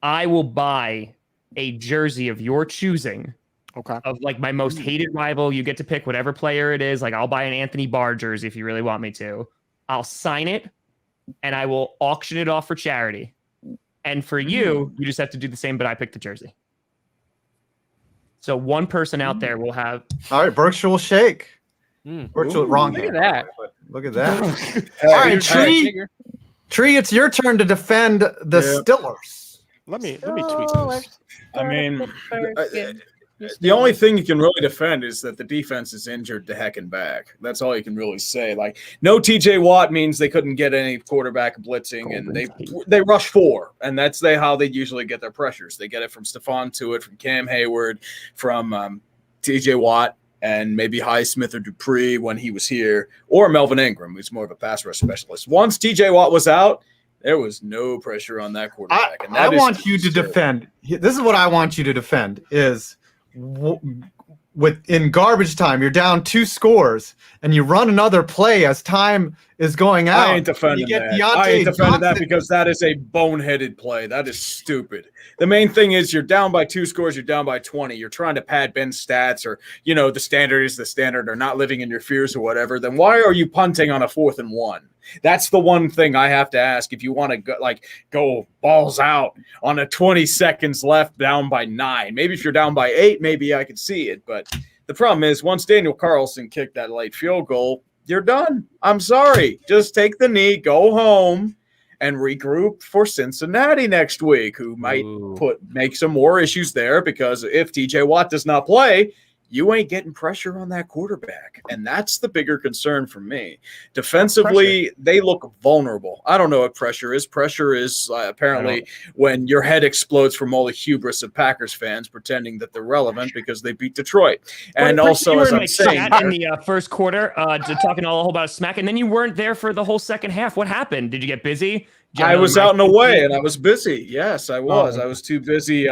I will buy a jersey of your choosing. Okay. Of like my most hated rival. You get to pick whatever player it is. Like I'll buy an Anthony Barr jersey if you really want me to. I'll sign it and I will auction it off for charity. And for you just have to do the same, but I pick the jersey. So one person out there will have. All right, Berkshire will shake. Berkshire, wrong. Look at that. Look at that. All right, Tree, it's your turn to defend the Steelers. Let me tweet this. I mean, the only thing you can really defend is that the defense is injured to heck and back. That's all you can really say. Like, no TJ Watt means they couldn't get any quarterback blitzing, and they rush 4, and that's how they usually get their pressures. They get it from Stephon Tuitt, from Cam Hayward, from TJ Watt, and maybe Highsmith or Dupree when he was here, or Melvin Ingram, who's more of a pass rush specialist. Once TJ Watt was out, there was no pressure on that quarterback. And I want you to defend. This is what I want you to defend is in garbage time, you're down 2 scores and you run another play as time is going out. I ain't defending that. I ain't defending that because that is a boneheaded play. That is stupid. The main thing is you're down by 2 scores, you're down by 20. You're trying to pad Ben's stats, or the standard is the standard, or not living in your fears or whatever. Then why are you punting on a 4th and 1? That's the one thing I have to ask. If you want to go balls out on a 20 seconds left, down by 9. Maybe if you're down by 8, maybe I could see it. But the problem is once Daniel Carlson kicked that late field goal, you're done. I'm sorry. Just take the knee, go home, and regroup for Cincinnati next week, who might make some more issues there, because if TJ Watt does not play, you ain't getting pressure on that quarterback. And that's the bigger concern for me. Defensively, they look vulnerable. I don't know what pressure is. Pressure is apparently when your head explodes from all the hubris of Packers fans pretending that they're relevant because they beat Detroit. And also, as I'm saying, in the first quarter, talking a whole about smack, and then you weren't there for the whole second half. What happened? Did you get busy? I was out and away, and I was busy. Yes, I was. I was too busy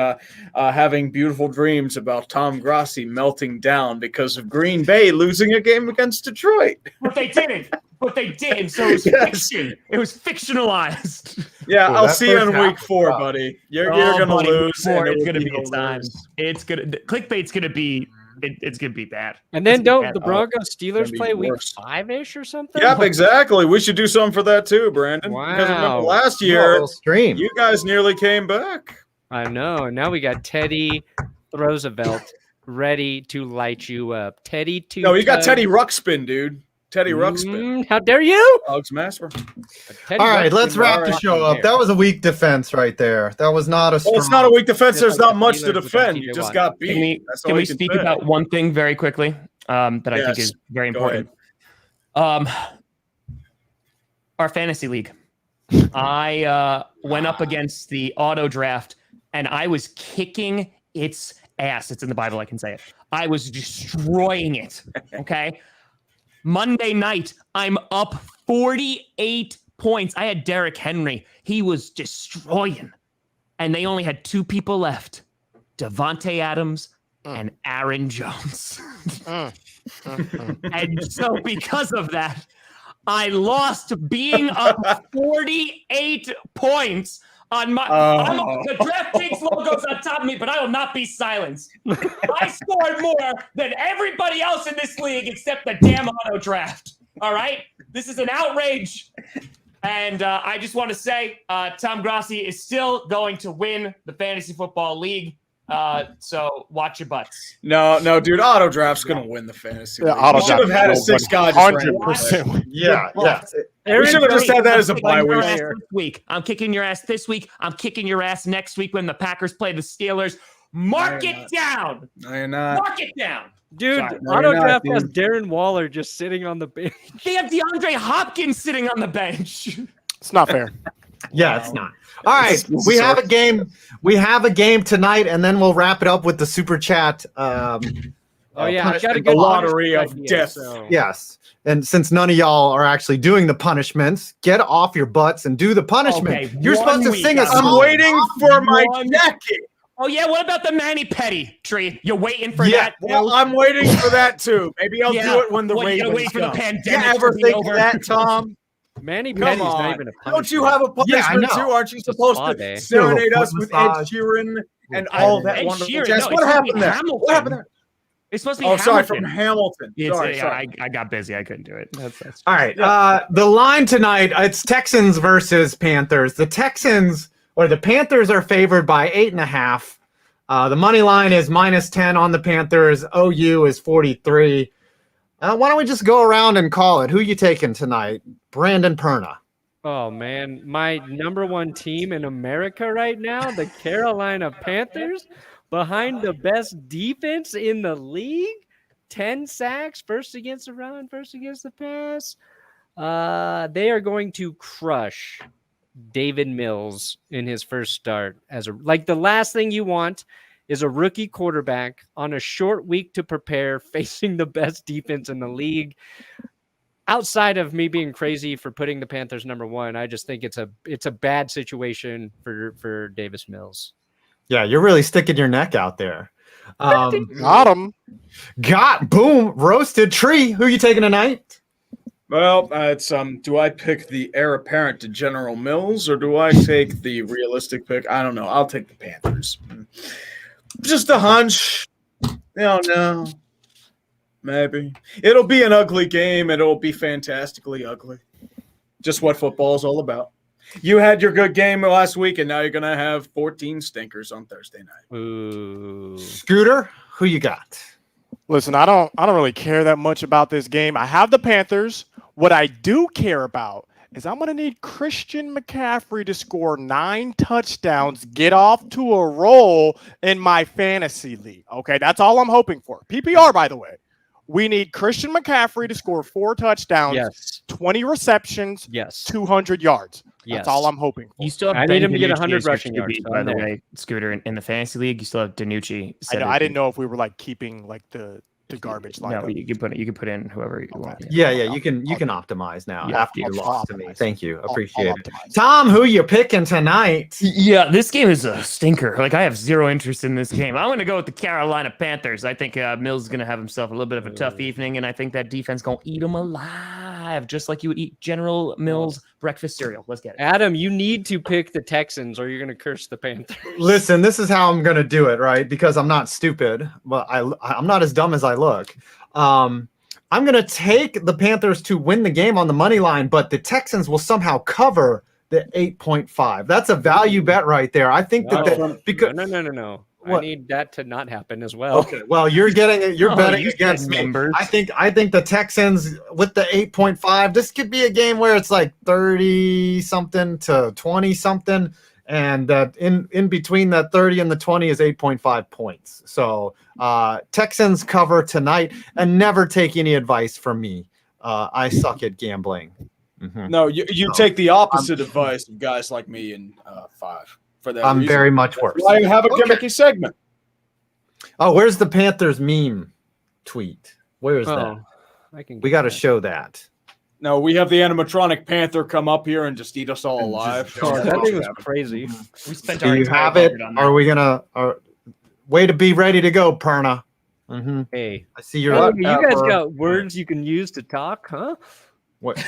having beautiful dreams about Tom Grassi melting down because of Green Bay losing a game against Detroit. But they didn't. So it was fiction. It was fictionalized. Yeah, I'll see you in week 4, buddy. You're going to lose. It's going to be a time. Clickbait's going to be. It's going to be bad. And then don't the Broncos Steelers play week 5-ish or something? Yep, exactly. We should do something for that too, Brandon. Wow. Because remember last year, you guys nearly came back. I know. And now we got Teddy Roosevelt ready to light you up. No, you got Teddy Ruxpin, dude. Teddy Ruxpin. How dare you? Alex Masper. All right, let's wrap the show up. That was a weak defense right there. That was not a strong. Well, it's not a weak defense. There's not much to defend. You just got beat. Can we speak about one thing very quickly that I think is very important? Our fantasy league. I went up against the auto draft, and I was kicking its ass. It's in the Bible. I can say it. I was destroying it. Okay. Monday night, I'm up 48 points. I had Derrick Henry. He was destroying. And they only had 2 people left, Devontae Adams and Aaron Jones. And so because of that, I lost being up 48 points on my the DraftKings logo's on top of me, but I will not be silenced. I scored more than everybody else in this league except the damn auto draft. All right? This is an outrage. And I just want to say Tom Grassi is still going to win the fantasy football league. So watch your butts. No, dude. Auto draft's gonna win the fantasy. Yeah, auto should have had a 6 guy. 100%. Yeah. We should have just had that as a bye week. I'm kicking your ass this week. I'm kicking your ass next week when the Packers play the Steelers. Mark it down. No, you're not. Mark it down. Dude, auto draft has Darren Waller just sitting on the bench. They have DeAndre Hopkins sitting on the bench. It's not fair. Yeah, it's not. All right, we have a game. We have a game tonight, and then we'll wrap it up with the super chat. I got a good lottery of death. So. Yes, and since none of y'all are actually doing the punishments, get off your butts and do the punishment. Okay, You're supposed to sing a song. I'm waiting for my jacket. Oh yeah, what about the Manny Petty tree? You waiting for Yeah, that? Well, I'm waiting for that too. Maybe I'll do it when the What, you gotta Ravens wait for the come. pandemic You ever to be think over? of that, Tom? Manny Come Petty's not on. even a Don't you punishment. have a punishment Yeah, I know. too? Aren't you It's a supposed spa to day. serenade Foot us with Ed massage. Sheeran and I- all that Ed wonderful Sheeran, jazz? no, What it's supposed to be happened there? Hamilton. What happened there? It's supposed to be Oh, sorry, Hamilton. from Hamilton. Sorry. I got busy. I couldn't do it. That's All right. The line tonight, it's Texans versus Panthers. The Panthers are favored by 8.5. The money line is -10 on the Panthers. OU is 43. Why don't we just go around and call it? Who you taking tonight? Brandon Perna. Oh man, my number one team in America right now, the Carolina Panthers, behind the best defense in the league, 10 sacks, first against the run, first against the pass. They are going to crush David Mills in his first start. The last thing you want is a rookie quarterback on a short week to prepare, facing the best defense in the league. Outside of me being crazy for putting the Panthers number one, I just think it's a bad situation for Davis Mills. Yeah, you're really sticking your neck out there. Got him. Boom, roasted tree. Who you taking tonight? Well, it's do I pick the heir apparent to General Mills or do I take the realistic pick? I don't know. I'll take the Panthers. Just a hunch. No. Maybe. It'll be an ugly game. It'll be fantastically ugly. Just what football is all about. You had your good game last week, and now you're going to have 14 stinkers on Thursday night. Ooh. Scooter, who you got? Listen, I don't really care that much about this game. I have the Panthers. What I do care about is I'm going to need Christian McCaffrey to score 9 touchdowns, get off to a roll in my fantasy league. Okay, that's all I'm hoping for. PPR, by the way. We need Christian McCaffrey to score 4 touchdowns, Yes. 20 receptions, Yes. 200 yards. Yes. That's all I'm hoping for. You still have I Ben need him to get DiNucci 100 as your rushing yards, QB, so by I'm the there. way, Scooter, in the fantasy league. You still have DiNucci. I didn't know if we were like keeping like the garbage line. No, you can put in whoever you want. Yeah, you can optimize now Yeah, after you lost to me. optimize. Thank you. I'll Appreciate it. optimize. Tom, who you picking tonight? Yeah, this game is a stinker. Like, I have zero interest in this game. I'm going to go with the Carolina Panthers. I think Mills is going to have himself a little bit of a tough evening, and I think that defense going to eat him alive, just like you would eat General Mills breakfast cereal. Let's get it. Adam, you need to pick the Texans or you're going to curse the Panthers. Listen, this is how I'm going to do it, right? Because I'm not stupid, but I'm not as dumb as I look. I'm going to take the Panthers to win the game on the money line, but the Texans will somehow cover the 8.5. That's a value bet right there. I think because No. What? I need that to not happen as well. Okay, well, you're getting it. You're betting you said against me. numbers. I think the Texans with the 8.5. This could be a game where it's like 30 something to 20 something, and that in between that 30 and the 20 is 8.5 points. So Texans cover tonight, and never take any advice from me. I suck at gambling. Mm-hmm. No, you take the opposite advice of guys like me in 5. For that I'm reason. very much worse. That's why you have a gimmicky segment. Oh, where's the Panthers meme tweet? Where is that? We got to show that. No, we have the animatronic panther come up here and just eat us all alive. That thing was crazy. We spent Do our you entire have it? budget on that. Are we gonna? Way to be ready to go, Perna. Mm-hmm. Hey, I see your. you guys got words you can use to talk, huh? What?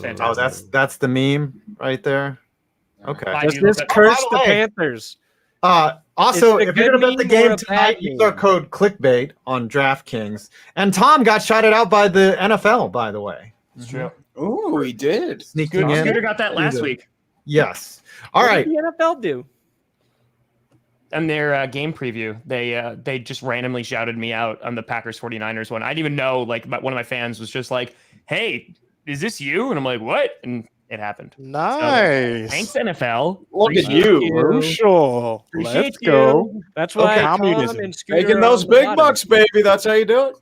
Fantastic. Oh, that's the meme right there. Okay. Does this curse by the the way, Panthers? Also, Is it a if you're good gonna bet the meme or game a tonight, bad use our meme? code Clickbait on DraftKings. And Tom got shouted out by the NFL, by the way. It's true. Ooh, he did. Sneaking in. Scooter got that last week. Yes. All What right. did the NFL do? And their game preview, they just randomly shouted me out on the Packers 49ers one. I didn't even know, like, one of my fans was just like, "Hey, is this you?" And I'm like, "What?" And it happened. Nice. Thanks, NFL. Look at Appreciate you. Crucial. Appreciate Let's go. you. That's why Okay. Tom Communism. and Scooter Making are those on the big bottom. bucks, baby. That's how you do it.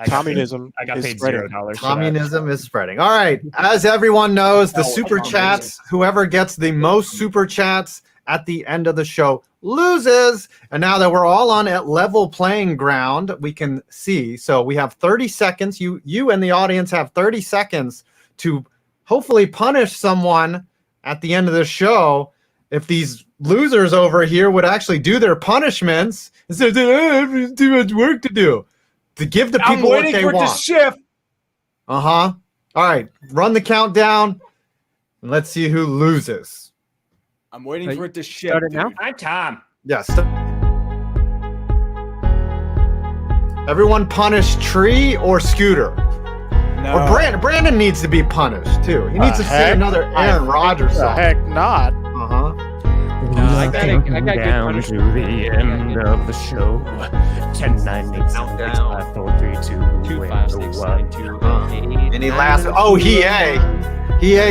Communism. I got is paid spreading. $0 for that. Communism is spreading. All right. As everyone knows, the Oh, super communism. chats, whoever gets the most super chats at the end of the show loses. And now that we're all on at level playing ground, we can see. So we have 30 seconds. You and the audience have 30 seconds to hopefully punish someone at the end of the show if these losers over here would actually do their punishments instead of having too much work to do. To give the people what they want. To shift. All right, run the countdown, and let's see who loses. I'm waiting for it to shift. Start it now. I'm Tom. Yes. Everyone punish Tree or Scooter. No. Or Brandon needs to be punished too. He needs to say another Aaron Rodgers song. Heck not. I got good down to punishment. the end of the show. 10, 9, 8, 7, 6, 5, 4, 3, 2, 2, 5, 6, 7, 2, 8. Any last? Oh, he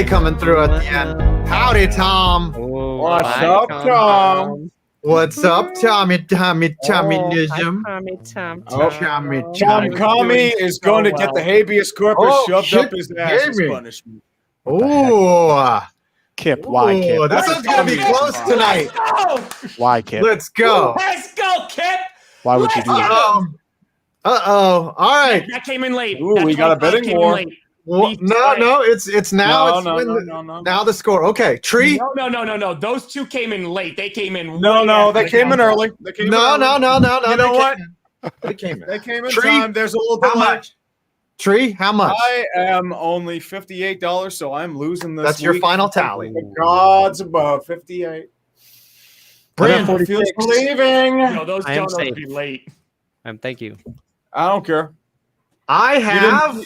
coming through at the end. Howdy, Tom. What's up, Tom? What's up, Tommy? Nism. Tom Comey is going to get the habeas corpus shoved up his ass as punishment. Oh, Kip, why Kip? This is going to be close tonight. Why Kip? Let's go. Let's go, Kip. Why would you do that? All right. That came in late. Ooh, we got a betting war. Well, no, it's now. Now the score. Okay, Tree. No. Those two came in late. They came in. No, they came in early. No. You know what? They came in. They came in Tree, time. There's a little how delay. much? Tree, how much? I am only $58, so I'm losing this. That's your final tally. The gods above 58. Brandon feels believing. No, those I am donuts safe. be late. Thank you. I don't care. I have.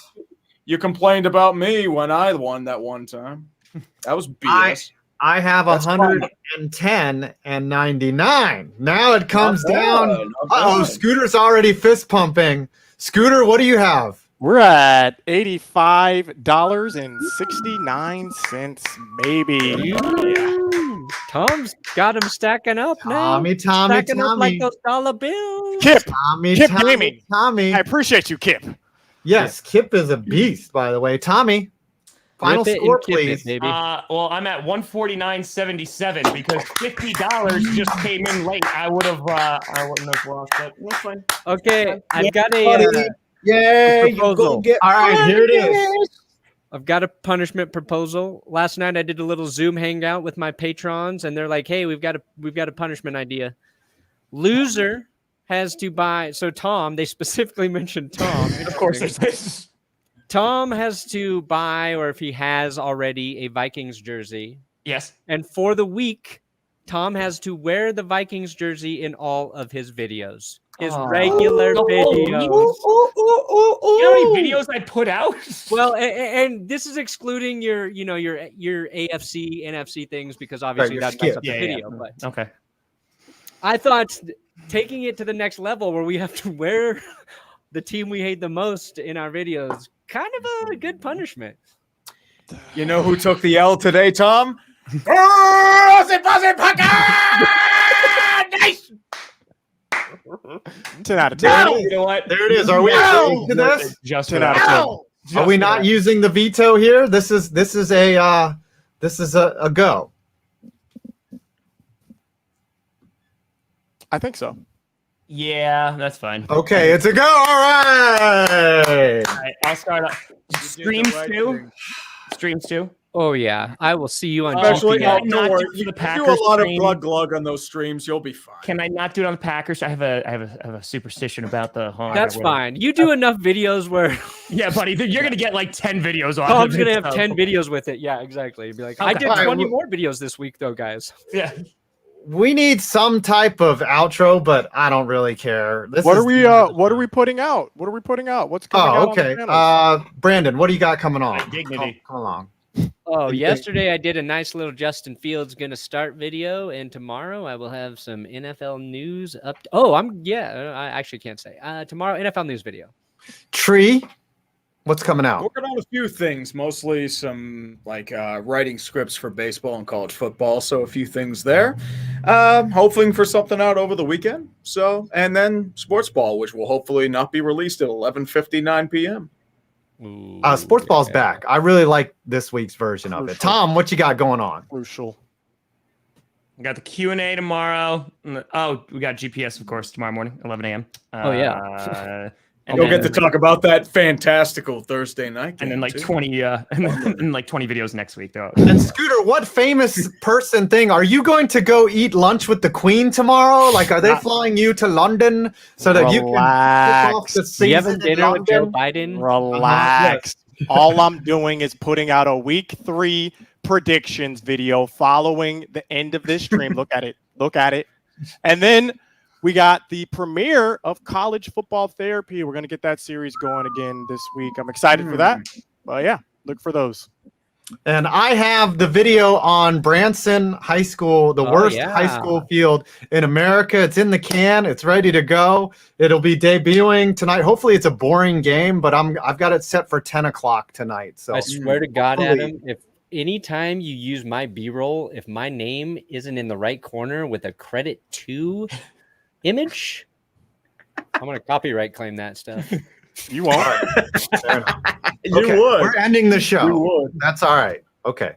You complained about me when I won that one time. That was BS. I have That's 110 and 99. Now it comes Not down. bad, not Uh-oh, bad. Scooter's already fist pumping. Scooter, what do you have? We're at $85.69, baby. Tom's got him stacking up now. Stacking up like those dollar bills. Kip, Tommy. I appreciate you, Kip. Yes, Kip is a beast, by the way. Tommy, final Rip it score, and kip please. it, baby. Well, I'm at $149.77 because $50 just came in late. I wouldn't have lost it. That's fine. Okay, I've got a proposal. All right, here it is. I've got a punishment proposal. Last night I did a little Zoom hangout with my patrons, and they're like, "Hey, we've got a punishment idea. Loser has to buy." So Tom, they specifically mentioned Tom. Of course, there's this. Tom has to buy, or if he has already, a Vikings jersey. Yes. And for the week, Tom has to wear the Vikings jersey in all of his videos. His regular videos. You know how many videos I put out? Well, and this is excluding your AFC, NFC things because obviously Right, that's skip. up the video. But Okay. I thought taking it to the next level where we have to wear the team we hate the most in our videos, kind of a good punishment. You know who took the L today, Tom? Nice. 10 out of 10. No! You know what? There it is. Are we agreeing to this? Just 10 out of 10. Are we not using the veto here? This is a go. I think so. Yeah, that's fine. Okay, it's a go. All right. All right, I'll start off. Streams too. Streams too. Oh yeah, I will see you on Especially, GTA. don't worry. Do the You do Packers a lot of stream. glug on those streams. You'll be fine. Can I not do it on the Packers? I have a superstition about the home. That's fine. You do enough videos where Yeah, buddy, you're gonna get like 10 videos off. Tom's of it, gonna have so- 10 videos with it. Yeah, exactly. You'd be like, I Okay. did All right, 20 well- more videos this week though, guys. Yeah. We need some type of outro, but I don't really care. What are we putting out? What's coming out? Oh, okay. On the channels? Brandon, what do you got coming on? Dignity. Come along. Oh, yesterday I did a nice little Justin Fields gonna start video, and tomorrow I will have some NFL news up. I actually can't say. Tomorrow NFL news video. Tree, what's coming out? Working on a few things, mostly some writing scripts for baseball and college football. So a few things there. Hoping for something out over the weekend. And then sports ball, which will hopefully not be released at 11:59 p.m. Sports ball's back. I really like this week's version of it. Crucial. Tom, what you got going on? Crucial. We got the Q&A tomorrow. Oh, we got GPS, of course, tomorrow morning, 11 a.m. Oh, yeah. You'll get to talk about that fantastical Thursday night game, and then like too. 20 and like 20 videos next week though. And Scooter, what famous person thing are you going to go eat lunch with the Queen tomorrow? Like, are they flying you to London so that you can kick off the season? You having dinner with Joe Biden? Relax. All I'm doing is putting out a week 3 predictions video following the end of this stream. Look at it. And then we got the premiere of College Football Therapy. We're going to get that series going again this week. I'm excited for that. Well, yeah, look for those. And I have the video on Branson High School, the worst high school field in America. It's in the can. It's ready to go. It'll be debuting tonight. Hopefully it's a boring game, but I've got it set for 10 o'clock tonight. So I swear to God, Adam, if anytime you use my B-roll, if my name isn't in the right corner with a credit to image, I'm going to copyright claim that stuff. You won't. You would. We're ending the show. That's all right. Okay.